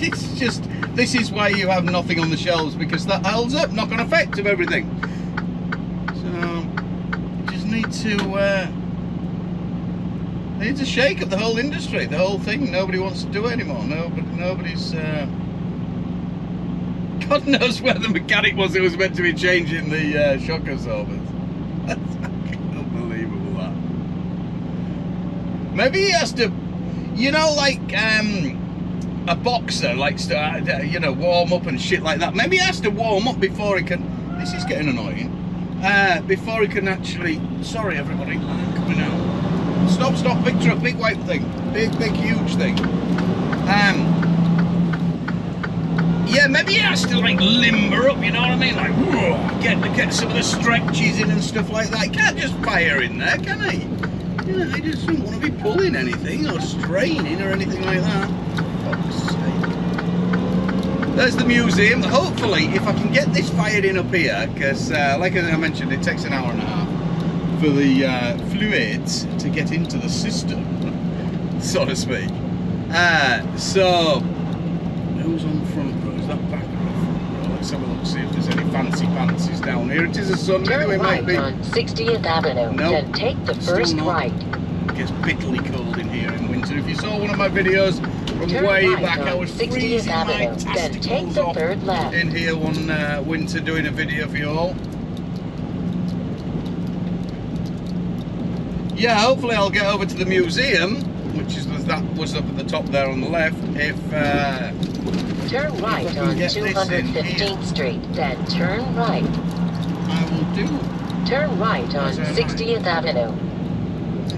It's just, this is why you have nothing on the shelves, because that holds up, knock-on effect of everything. So, you just need to shake up the whole industry, the whole thing. Nobody wants to do it anymore. Nobody's... God knows where the mechanic was who was meant to be changing the shock absorbers. That's unbelievable, that. Maybe he has to, you know, like a boxer likes to, you know, warm up and shit like that. Maybe he has to warm up before he can. This is getting annoying. Before he can actually. Sorry, everybody, I'm coming out. Stop, big truck, big white thing, big, huge thing. Yeah, maybe he has to like limber up, you know what I mean? Like, whoa, get some of the stretches in and stuff like that. He can't just fire in there, can he? You know, he doesn't want to be pulling anything or straining or anything like that. For fuck's sake. There's the museum. Hopefully, if I can get this fired in up here, because like I mentioned, it takes an hour and a half for the fluids to get into the system, so to speak. So, who's on the front row? Is that back row, front row? let's have a look, see if there's any fancy pansies down here. It is a Sunday, Turn there right might be. on 60th Avenue, Nope, then take the still first not. right. It gets bitterly cold in here in winter. If you saw one of my videos from Turn way right back, I on was 60th freezing my Avenue, then take testicles the off third left. in here one winter doing a video for you all. Yeah, hopefully I'll get over to the museum, which is that was up at the top there on the left. If Turn right can on get this in 215th Street, then turn right. I will do. Turn right on Is that 60th Avenue.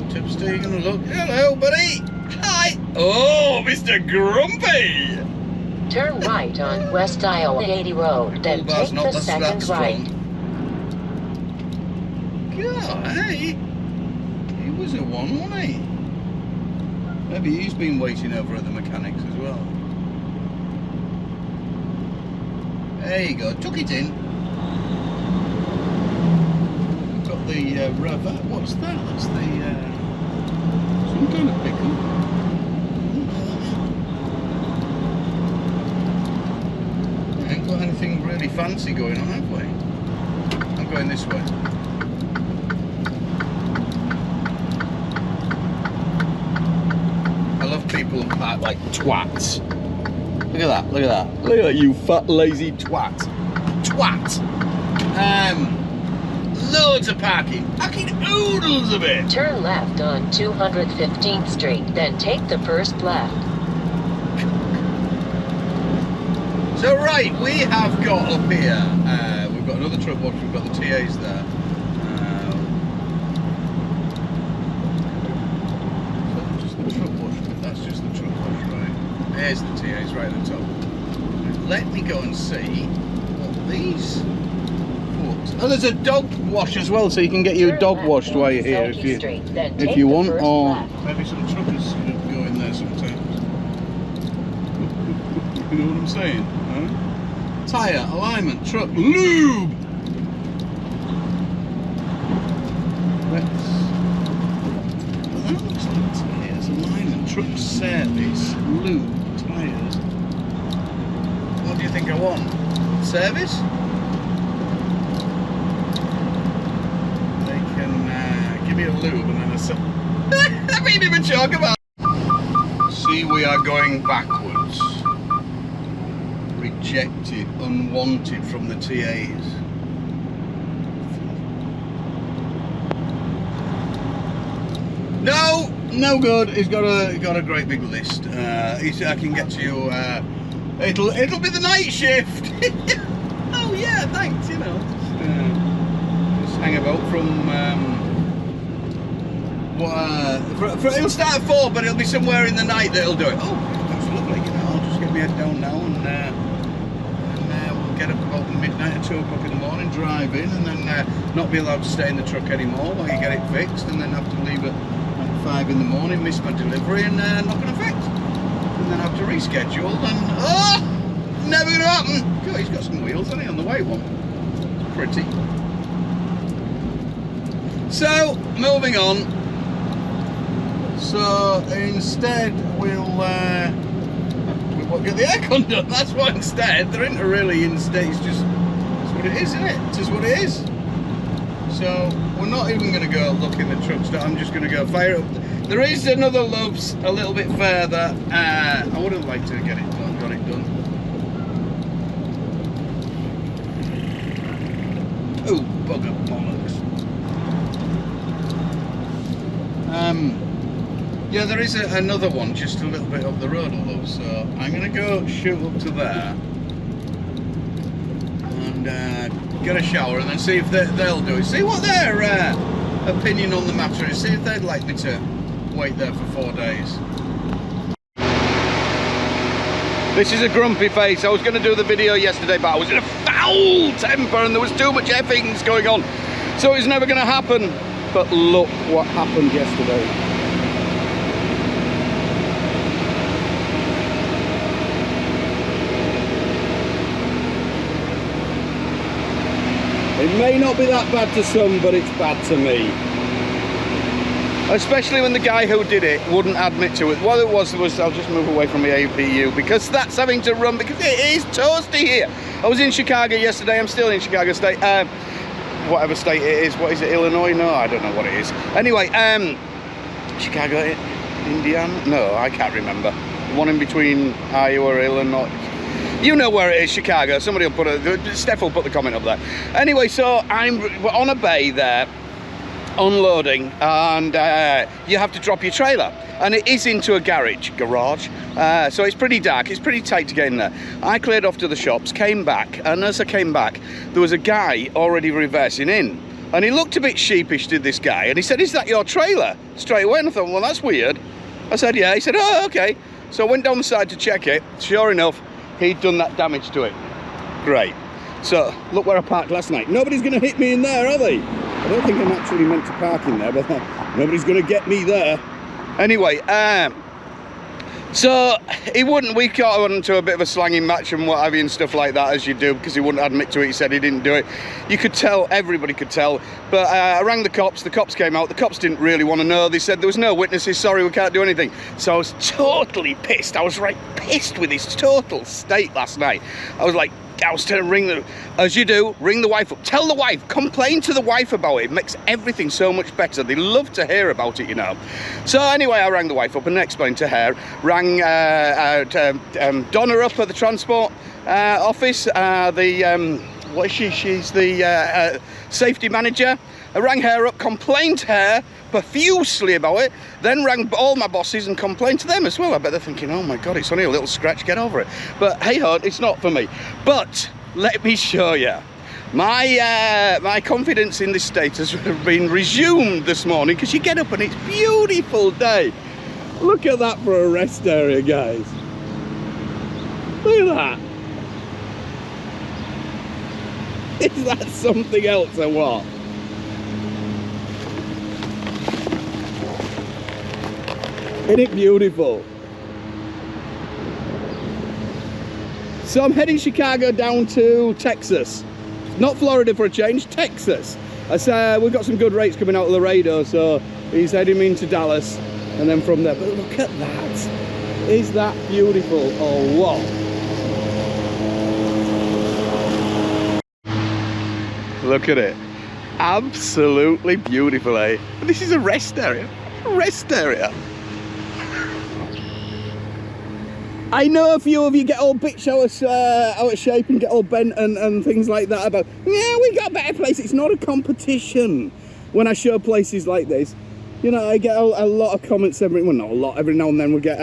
Tipster, you gonna look? Hello, buddy. Hi. Oh, Mr. Grumpy. Turn right on West Iowa 80 Road, then Bull bar's take not the that second right. God, hey. He was a one, wasn't he? Maybe he's been waiting over at the mechanics as well. There you go, tuck it in. We've got the rubber. What's that? That's the some kind of pickle. We ain't got anything really fancy going on, have we? I'm going this way. I love people who park like twats. Look at that, look at that. Look at that, you fat lazy twat. Twat. Loads of parking. Fucking oodles of it. Turn left on 215th Street, then take the first left. So right, we have got up here, we've got another truck wash, we've got the TAs there. Just the truck wash, that's just the truck wash, right? There's the TAs right at the top. Let me go and see what these folks. Oh, there's a dog wash as well, so you can get your Turn dog left washed on while you're here Selkie Street, then if take you the want, first or left. maybe some truckers go in there sometimes. You know what I'm saying? Huh? Tyre, alignment, truck, lube! Let's... Well, that looks like tyres, alignment, truck service, lube, tyres. What do you think I want? Service? They can give me a lube and then a... I didn't even talk about... See, we are going backwards. Rejected, unwanted from the TAs. No, no good. He's got a great big list. I can get to you. It'll be the night shift. Oh yeah, thanks. You know, just hang about from. It'll start at 4, but it'll be somewhere in the night that it'll do it. Oh, that's lovely. You know, I'll just get my head down now and we'll get up about midnight or 2 o'clock in the morning, drive in, and then not be allowed to stay in the truck anymore while you get it fixed, and then have to leave at 5 in the morning, miss my delivery, and not going to fix, and then have to reschedule, and never going to happen. God, he's got some wheels, hasn't he, on the white one? It's pretty. So, moving on. So instead we'll get the aircon done. That's why instead there isn't really instead. It's just it's what it is, isn't it? It's just what it is. So we're not even going to go look in the truck stop. I'm just going to go fire up. There is another Love's a little bit further. I would have liked to get it done. Got it done. Oh, bugger bollocks. Yeah, there is another one just a little bit up the road, although, so I'm going to go shoot up to there and get a shower and then see if they'll do it. See what their opinion on the matter is. See if they'd like me to wait there for 4 days. This is a grumpy face. I was going to do the video yesterday, but I was in a foul temper and there was too much effings going on, so it's never going to happen. But look what happened yesterday. It may not be that bad to some, but it's bad to me. Especially when the guy who did it wouldn't admit to it. What it was, I'll just move away from the APU because that's having to run because it is toasty here. I was in Chicago yesterday. I'm still in Chicago State. Whatever state it is. What is it? Illinois? No, I don't know what it is. Anyway, Chicago, Indiana? No, I can't remember. The one in between Iowa, Illinois. You know where it is, Chicago. Somebody will Steph will put the comment up there. Anyway, so we're on a bay there, unloading, and you have to drop your trailer. And it is into a garage. So it's pretty dark, it's pretty tight to get in there. I cleared off to the shops, came back, and as I came back, there was a guy already reversing in. And he looked a bit sheepish, did this guy, and he said, "Is that your trailer?" Straight away, and I thought, well, that's weird. I said, yeah. He said, "Oh, okay." So I went down the side to check it. Sure enough, he'd done that damage to it. Great. So, look where I parked last night. Nobody's going to hit me in there, are they? I don't think I'm actually meant to park in there, but nobody's going to get me there. Anyway, so we got into a bit of a slanging match and what have you and stuff like that, as you do, because he wouldn't admit to it. He said he didn't do it. You could tell, everybody could tell. But I rang the cops came out. The cops didn't really want to know. They said there was no witnesses, sorry, we can't do anything. So I was totally pissed. I was right pissed with his total state last night. I was telling ring as you do, ring the wife up, tell the wife, complain to the wife about it. It makes everything so much better. They love to hear about it, you know. So anyway, I rang the wife up and explained to her, rang Donna up at the transport office, what is she? She's the safety manager. I rang her up, complained to her profusely about it, then rang all my bosses and complained to them as well. I bet they're thinking, oh my God, it's only a little scratch, get over it. But hey ho, it's not for me. But let me show you. My confidence in this state has been resumed this morning because you get up and it's a beautiful day. Look at that for a rest area, guys. Look at that. Is that something else or what? Isn't it beautiful? So I'm heading Chicago down to Texas. Not Florida for a change, Texas. We've got some good rates coming out of Laredo, so he's heading me into Dallas and then from there. But look at that. Is that beautiful or what? Look at it. Absolutely beautiful, eh? This is a rest area. Rest area. I know a few of you get all bitch out of shape and get all bent and things like that about, yeah, we got better places. It's not a competition. When I show places like this, you know, I get a lot of comments every now and then we get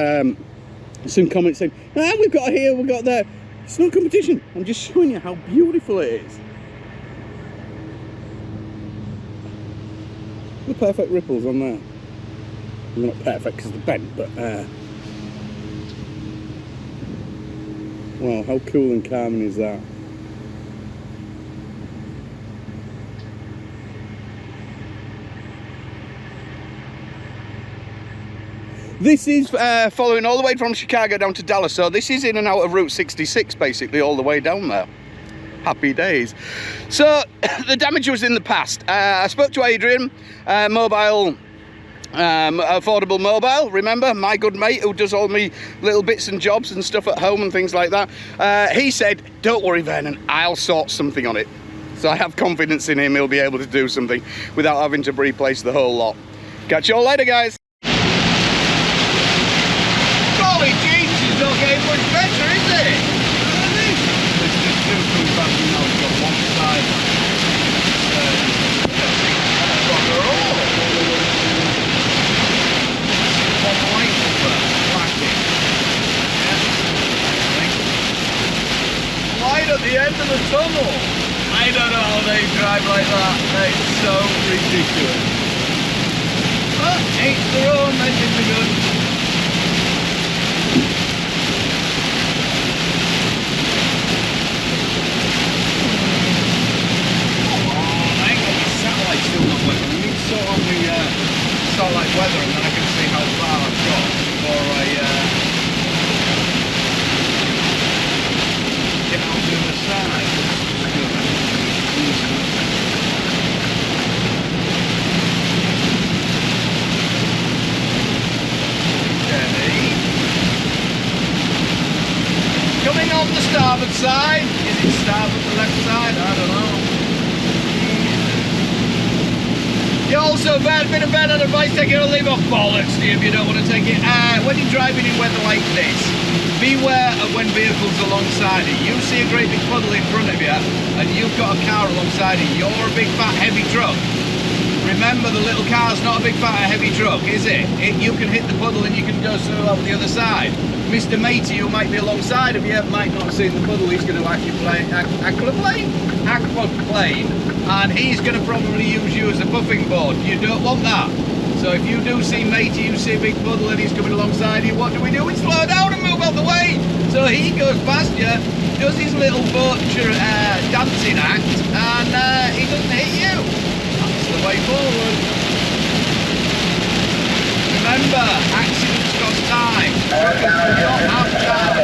some comments saying, ah, we've got here, we've got there. It's not a competition. I'm just showing you how beautiful it is. The perfect ripples on there. Well, not perfect because they're bent, but wow, how cool and calming is that? This is following all the way from Chicago down to Dallas, so this is in and out of Route 66 basically all the way down there. Happy days. So the damage was in the past. I spoke to Adrian, Affordable Mobile, remember, my good mate who does all me little bits and jobs and stuff at home and things like that. He said, don't worry Vernon, I'll sort something on it. So I have confidence in him, he'll be able to do something without having to replace the whole lot. Catch you all later, guys. Golly jeez, it's not getting much better, is it? There's just two coming back and now we've got one side. Light at the end of the tunnel. I don't know how they drive like that. It's so ridiculous. But each their own, engines are good. Satellite weather, and then I can see how far I've got before I get on the other side. starboard side? Is it starboard the left side? I don't know. You also, bit of bad advice, take it or leave off bollocks to you if you don't want to take it. When you're driving in weather like this, beware of when vehicles alongside you. You see a great big puddle in front of you and you've got a car alongside you. You're a big fat heavy truck. Remember, the little car's not a big fat heavy truck, is it? You can hit the puddle and you can go through on the other side. Mr. Matey, who might be alongside of you, might not see the puddle. He's going to aquaplane, and he's going to probably use you as a puffing board. You don't want that. So if you do see Matey, you see a big puddle and he's coming alongside you, what do? We slow down and move out the way. So he goes past you, does his little boat dancing act, and he doesn't hit you. That's the way forward. Remember, accidents cost time. Truckers do not have time.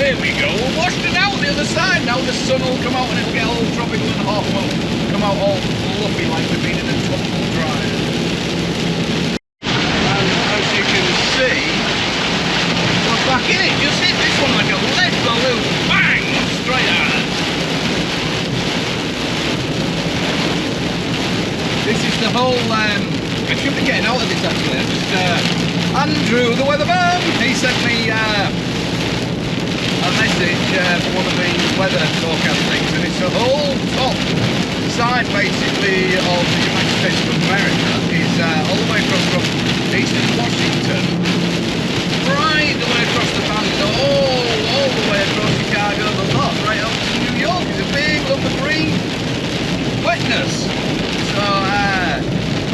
There we go, we're washed it out the other side. Now the sun will come out and it'll get all tropical and hot. We'll come out all fluffy like we've been in a tropical dryer. And as you can see, we're back in it. Just hit this one like a lead balloon. Bang! Straight at it. This is the whole, I should be getting out of this actually. Andrew, the weatherman, he sent me a message for one of the weather forecast things, and it's the whole top side basically of the United States of America is all the way across from eastern Washington, right the way across the band, all the way across Chicago, the lot, right up to New York. It's a big lump of green wetness. So,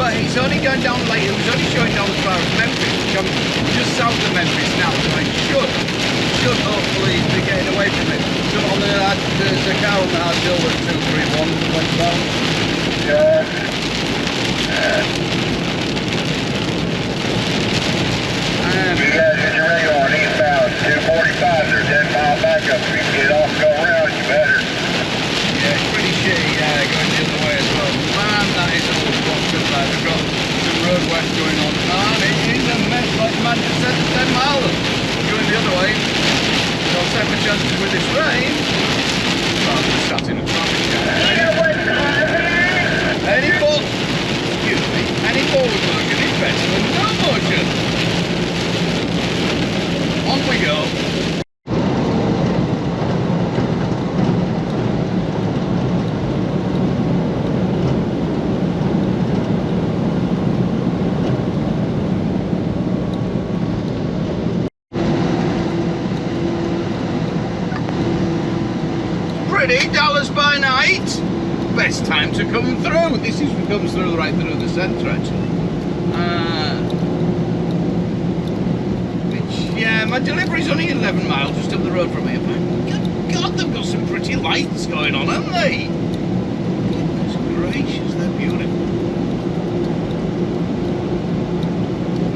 but it's only going down later. It was only showing down as far as Memphis, which I'm just south of Memphis now, so I should hopefully be getting away from it. So on there's a car on the hard hill at 231 westbound. Yeah. You guys get your radio on eastbound 245, there's 10 mile backup. If you can get off and go around, you better. Yeah, it's pretty shitty going the other way as well. Man, that is all blocked up there. They've got some road work going on. And it is a mess, like man just said, 10 miles going the other way. So I'll take my chances with this rain. So I'm just sat in a traffic jam. Any forward motion is better than no motion. On we go. $80 by night. Best time to come through. This comes through right through the centre actually. Yeah, my delivery's only 11 miles just up the road from here. But good God, they've got some pretty lights going on, haven't they? Goodness gracious, they're beautiful.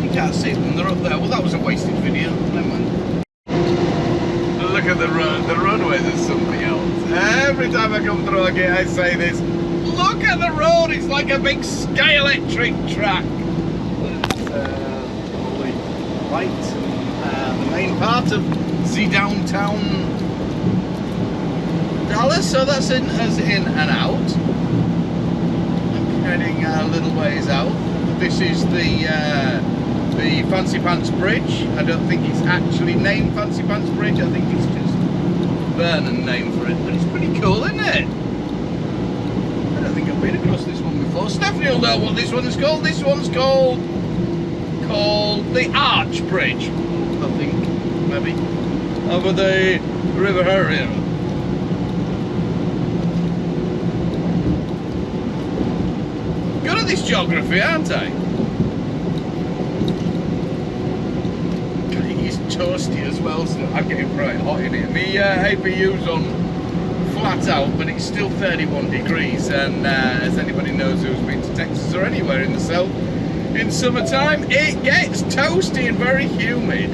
You can't see them, they're up there. Well, that was a wasted video. Never mind. Look at the road. The roadway is something else. Every time I come through again, I say this. Look at the road. It's like a big sky electric track. All the lights and the main part of the downtown Dallas. So that's in and out. I'm heading a little ways out. This is the Fancy Pants Bridge. I don't think it's actually named Fancy Pants Bridge. I think it's just Vernon name for it, but it's pretty cool, isn't it? I don't think I've been across this one before. Stephanie will know what this one is called. This one's called the Arch Bridge, I think, maybe, over the River Harrier. Good at this geography, aren't I? Toasty as well, so I'm getting bright hot in it. My APU's on flat out, but it's still 31 degrees, and as anybody knows who's been to Texas or anywhere in the south, in summertime, it gets toasty and very humid.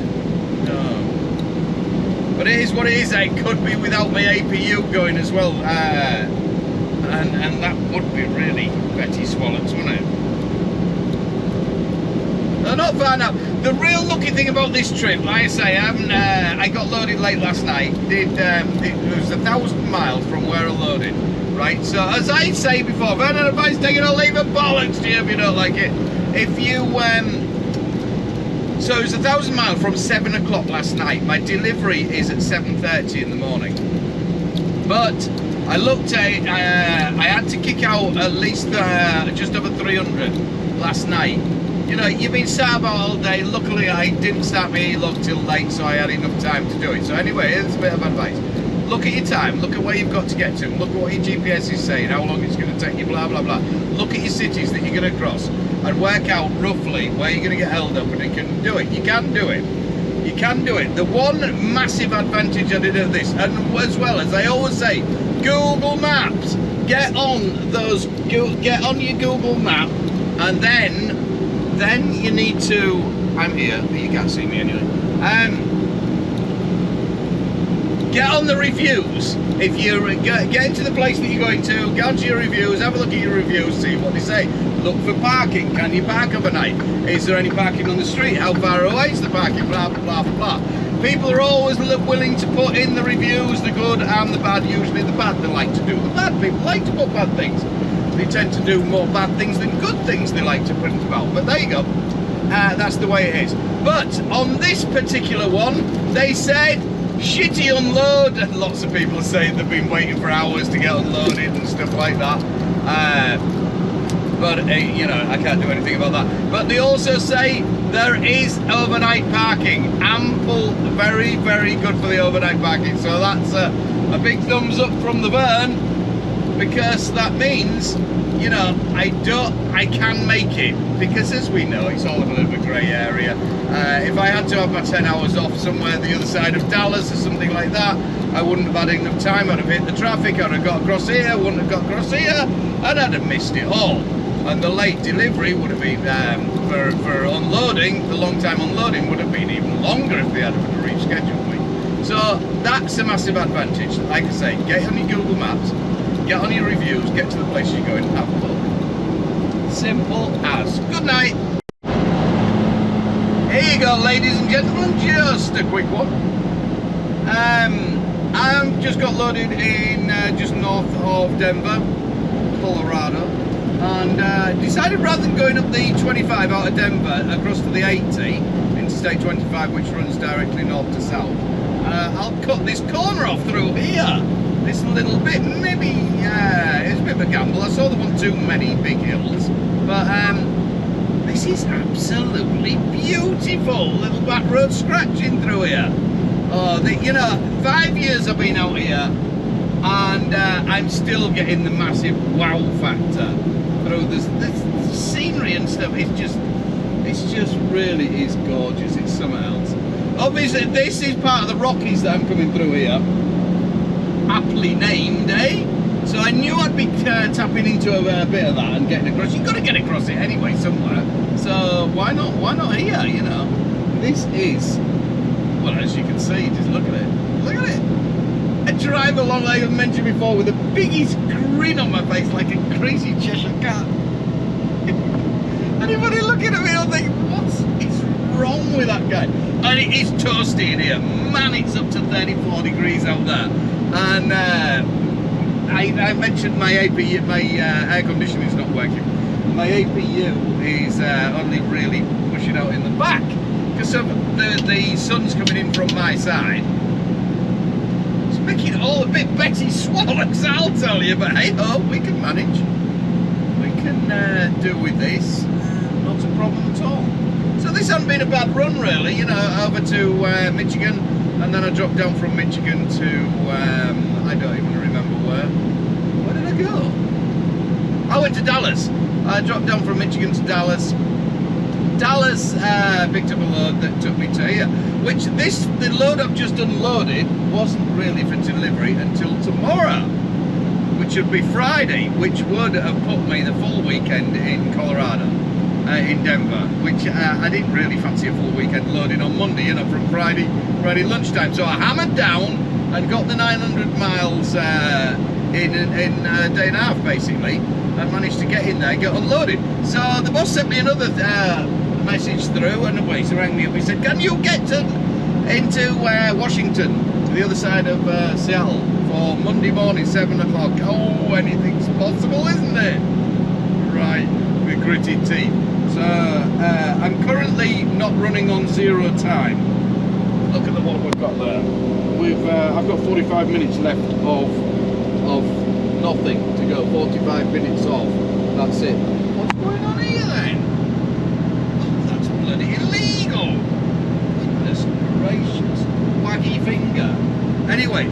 But it is what it is. It could be without my APU going as well, and that would be really Betty Swallow's, wouldn't it? No, not far now. The real lucky thing about this trip, like I say, I got loaded late last night. It was 1,000 miles from where I loaded, right? So as I say before, if anyone advice taking a leave of bollocks to you if you don't like it. If you so it was 1,000 miles from 7 o'clock last night. My delivery is at 7:30 in the morning. But I looked at it, I had to kick out at least just over 300 last night. You know, you've been sat about all day. Luckily, I didn't start my e-log till late, so I had enough time to do it. So anyway, here's a bit of advice. Look at your time, look at where you've got to get to, look at what your GPS is saying, how long it's going to take you, blah, blah, blah. Look at your cities that you're going to cross and work out roughly where you're going to get held up, and you can do it. You can do it. You can do it. The one massive advantage I did of this, and as well as I always say, Google Maps. Get on your Google Map, and then you need to. I'm here. You can't see me anyway. Get on the reviews. If you get into the place that you're going to, go onto your reviews, have a look at your reviews, see what they say. Look for parking. Can you park overnight? Is there any parking on the street? How far away is the parking? Blah, blah, blah, blah. People are always willing to put in the reviews, the good and the bad. Usually the bad, they like to do the bad. People like to put bad things. They tend to do more bad things than good things they like to print about. But there you go. That's the way it is. But on this particular one, they said, shitty unload. And lots of people are saying they've been waiting for hours to get unloaded and stuff like that. But you know, I can't do anything about that. But they also say there is overnight parking. Ample, very, very good for the overnight parking. So that's a big thumbs up from the Vern, because that means, you know, I can make it, because as we know, it's all a bit of a grey area. If I had to have my 10 hours off somewhere the other side of Dallas or something like that, I wouldn't have had enough time. I'd have hit the traffic, I'd have got across here, wouldn't have got across here, and I'd have missed it all. And the late delivery would have been, for unloading, the long time unloading would have been even longer if they had to reschedule me. So that's a massive advantage. Like I say, get on your Google Maps, get on your reviews, get to the place you're going, have a look. Simple as. Good night. Here you go, ladies and gentlemen, just a quick one. I just got loaded in just north of Denver, Colorado, and decided rather than going up the 25 out of Denver across to the 80, Interstate 25, which runs directly north to south, I'll cut this corner off through here. This little bit, maybe it's a bit of a gamble. I saw there weren't too many big hills, but this is absolutely beautiful. Little back road scratching through here. Oh, you know, 5 years I've been out here, and I'm still getting the massive wow factor through this scenery and stuff. It's just really is gorgeous. It's something else. Obviously, this is part of the Rockies that I'm coming through here. Aptly named, eh? So I knew I'd be tapping into a bit of that and getting across. You've got to get across it anyway somewhere. So why not? Why not here? You know, this is, well, as you can see, just look at it. Look at it. I drive along, like I've mentioned before, with the biggest grin on my face, like a crazy Cheshire cat. Anybody looking at me will think, what is wrong with that guy? And it is toasty in here. Man, it's up to 34 degrees out there. And I mentioned my APU, my air conditioning is not working. My APU is only really pushing out in the back because of the sun's coming in from my side. It's making it all a bit Betty Swallow's, I'll tell you. But hey ho, we can manage. We can do with this. Not a problem at all. So this hasn't been a bad run really. You know, over to Michigan. And then I dropped down from Michigan to, I don't even remember where. Where did I go? I went to Dallas. I dropped down from Michigan to Dallas. Dallas picked up a load that took me to here. Which the load I've just unloaded wasn't really for delivery until tomorrow. Which would be Friday, which would have put me the full weekend in Colorado. in Denver, which I didn't really fancy a full weekend loading on Monday, you know, from Friday lunchtime. So I hammered down and got the 900 miles in a day and a half, basically, and managed to get in there, get unloaded. So the boss sent me another message through, and he rang me up. He said, "Can you get into Washington, to the other side of Seattle, for Monday morning, 7 o'clock?" Oh, anything's possible, isn't it? Right, with gritted teeth. So I'm currently not running on 0 time. Look at what we've got there. I've got 45 minutes left of nothing to go. 45 minutes off. That's it. What's going on here then? Oh, that's bloody illegal. Goodness gracious. Waggy finger. Anyway,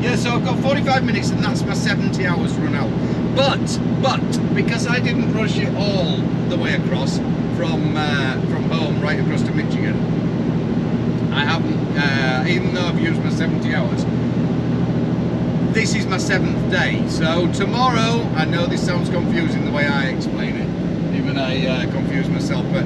yeah, so I've got 45 minutes and that's my 70 hours run out. But because I didn't rush it all the way across from home right across to Michigan, I haven't, even though I've used my 70 hours, this is my 7th day. So tomorrow, I know this sounds confusing the way I explain it, even I confuse myself, but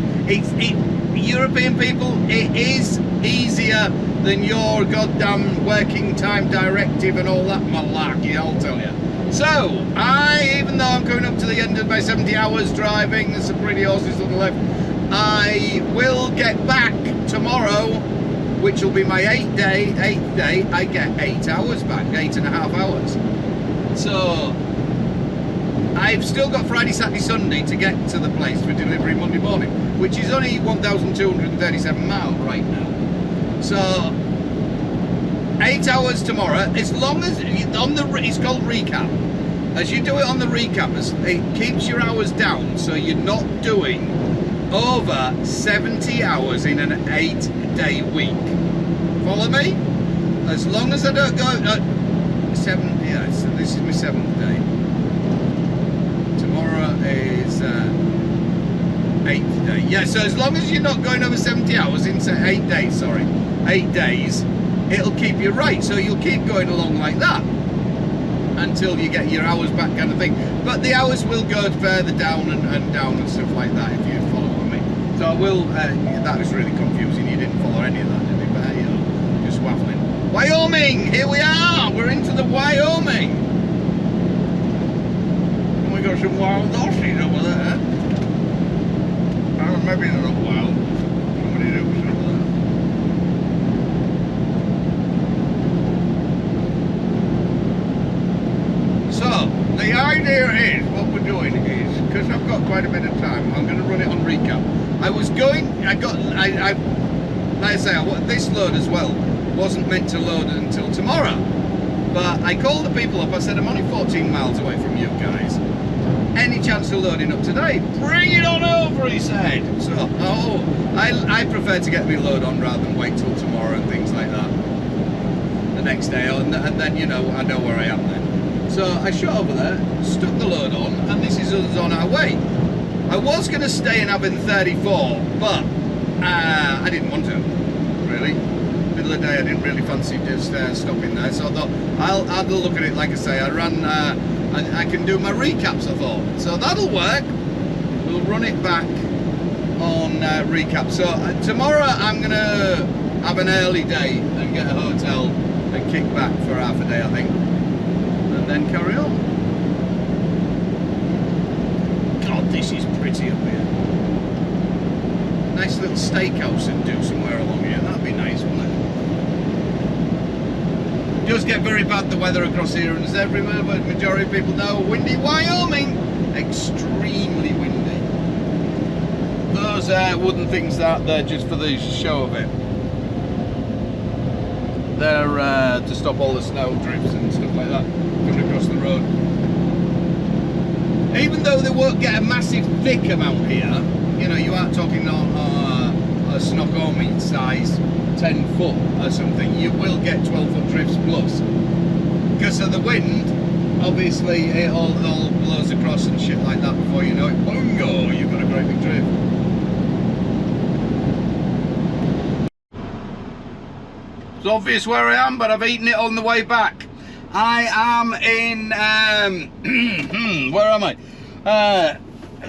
European people, it is easier than your goddamn working time directive and all that malarkey, I'll tell you. So, even though I'm coming up to the end of my 70 hours driving, there's some pretty horses on the left, I will get back tomorrow, which will be my 8th day, I get 8 hours back, 8.5 hours. So, I've still got Friday, Saturday, Sunday to get to the place for delivery Monday morning, which is only 1,237 miles right now. So, 8 hours tomorrow, as long as, it's called recap. As you do it on the recap, it keeps your hours down, so you're not doing over 70 hours in an 8-day week. Follow me? As long as I don't go, so this is my 7th day. Tomorrow is 8th day. Yeah, so as long as you're not going over 70 hours in 8 days, 8 days, it'll keep you right, so you'll keep going along like that until you get your hours back, kind of thing. But the hours will go further down and down and stuff like that if you follow me. So I will, that was really confusing, you didn't follow any of that, did you? But, you know, just waffling. Wyoming, here we are, we're into the Wyoming. And we got some wild horses over there. Oh, maybe they're not wild, somebody else over there. The idea is, what we're doing is, because I've got quite a bit of time, I'm going to run it on recap. Like I say, this load as well wasn't meant to load until tomorrow. But I called the people up, I said, I'm only 14 miles away from you guys. Any chance of loading up today? Bring it on over, he said. So, I prefer to get my load on rather than wait till tomorrow and things like that. The next day, and then, you know, I know where I am then. So I shot over there, stuck the load on, and this is us on our way. I was going to stay in Avon 34, but I didn't want to, really. Middle of the day, I didn't really fancy just stopping there, so I thought, I'll have a look at it. Like I say, I can do my recaps, I thought. So that'll work. We'll run it back on recap. So tomorrow I'm going to have an early day and get a hotel and kick back for half a day, I think. And then carry on. God, this is pretty up here. Nice little steakhouse and do somewhere along here. That'd be nice, wouldn't it? Does get very bad, the weather across here, and as everywhere, but the majority of people know, windy Wyoming. Extremely windy. Those wooden things out there just for the show of it. They're to stop all the snow drifts and stuff like that coming across the road. Even though they won't get a massive thick amount here, you know, you aren't talking a Snoqualmie size 10 foot or something, you will get 12-foot drifts plus. Because of the wind, obviously it all blows across and shit like that before you know it, bongo, you've got a great big drift. It's obvious where I am, but I've eaten it on the way back. I am in, where am I?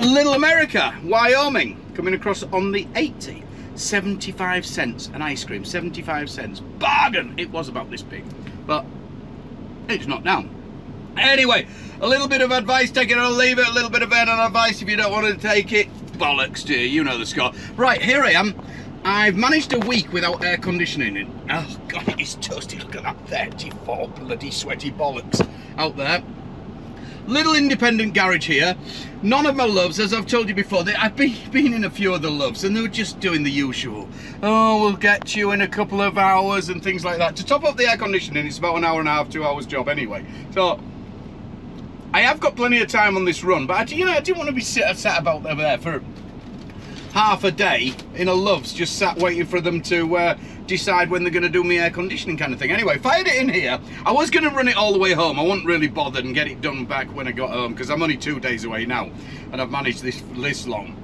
Little America, Wyoming, coming across on the 80. 75 cents an ice cream, 75 cents. Bargain! It was about this big, but it's not now. Anyway, a little bit of advice, take it or leave it. A little bit of advice if you don't want to take it. Bollocks to you, you know the score. Right, here I am. I've managed a week without air conditioning in. Oh God, it is toasty. Look at that 34 bloody sweaty bollocks out there. Little independent garage here. None of my loves, as I've told you before, I've been in a few of the loves and they were just doing the usual. Oh, we'll get you in a couple of hours and things like that. To top up the air conditioning, it's about an hour and a half, 2 hours job anyway. So I have got plenty of time on this run, but I didn't want to be sat about over there for half a day in a loves, just sat waiting for them to decide when they're going to do me air conditioning kind of thing. Anyway, fired it in here. I was going to run it all the way home. I wasn't really bothered and get it done back when I got home because I'm only 2 days away now and I've managed this long.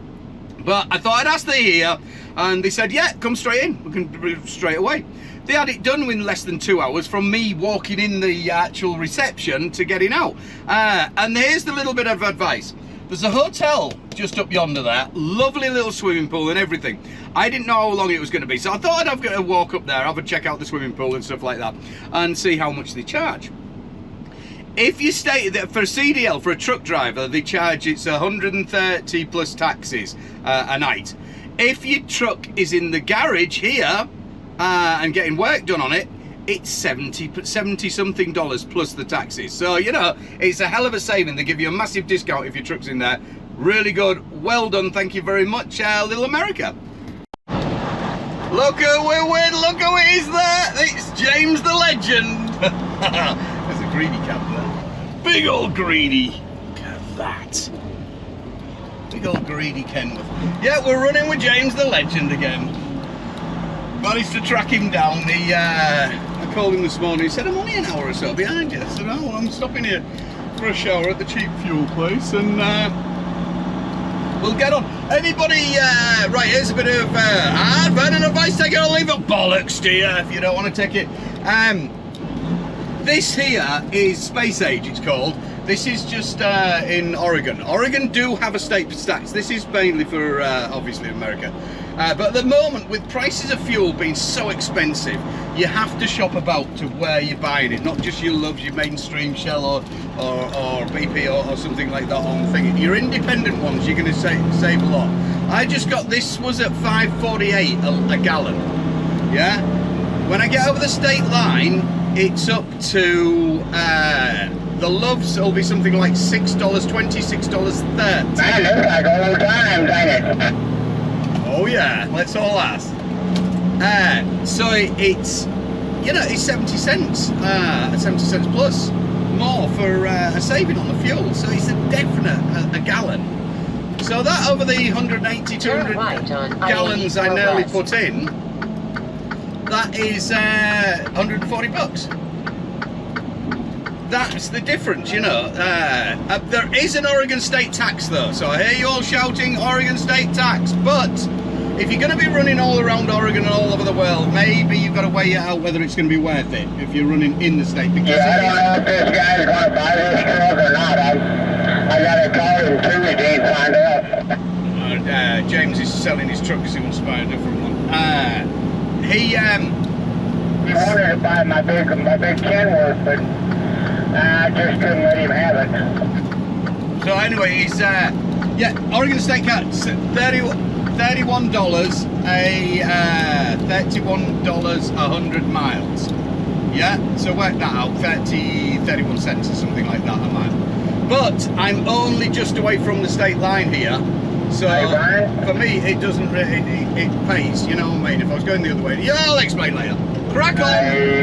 But I thought I'd ask the here and they said, yeah, come straight in. We can straight away. They had it done in less than 2 hours from me walking in the actual reception to getting out. And here's the little bit of advice. There's a hotel just up yonder there, lovely little swimming pool and everything. I didn't know how long it was going to be, so I thought I'd have to walk up there, have a check out the swimming pool and stuff like that, and see how much they charge. If you stay for a CDL, for a truck driver, they charge, it's 130 plus taxes a night. If your truck is in the garage here and getting work done on it, it's 70 something dollars plus the taxes. So, you know, it's a hell of a saving. They give you a massive discount if your truck's in there. Really good. Well done. Thank you very much, Little America. Look who we're with. Look who it is there. It's James the Legend. There's a greedy cat there. Big old greedy. Look at that. Big old greedy Kenworth. Yeah, we're running with James the Legend again. Managed to track him down. I called him this morning. He said, I'm only an hour or so behind you. I said, oh, well, I'm stopping here for a shower at the cheap fuel place and we'll get on. Anybody, right, here's a bit of advert and advice. Take it or leave it. Bollocks to you if you don't want to take it. This here is Space Age, it's called. This is just in Oregon. Oregon do have a state tax. This is mainly for, obviously, America. But at the moment, with prices of fuel being so expensive, you have to shop about to where you're buying it. Not just your loves, your mainstream Shell or BP or something like that on thing. Your independent ones, you're going to save a lot. I just got, this was at $5.48 a gallon. Yeah? When I get over the state line, it's up to, the loves will be something like $6.20, $6.30. Man, this like all the time, dang it. Oh yeah, let's all ask. So it's, you know, it's 70 cents, 70 cents plus more for a saving on the fuel. So it's a definite a gallon. So that over the 180, 200 gallons I nearly put in, that is 140 bucks. That's the difference, you know. There is an Oregon state tax though, so I hear you all shouting Oregon state tax, but if you're going to be running all around Oregon and all over the world, maybe you've got to weigh it out whether it's going to be worth it if you're running in the state. Because yeah, I don't know if this guy's going to buy this truck or not. I got to call him too, he didn't find out. James is selling his truck because he wants to buy a different one. He wanted to buy my big Kenworth, but I just couldn't let him have it. So anyway, he's yeah, Oregon state tax, $31 $31 100 miles. Yeah, so work that out, 31 cents or something like that a mile. But I'm only just away from the state line here, so for me it doesn't really, it pays, you know what I mean? If I was going the other way, yeah, I'll explain later. Crack on!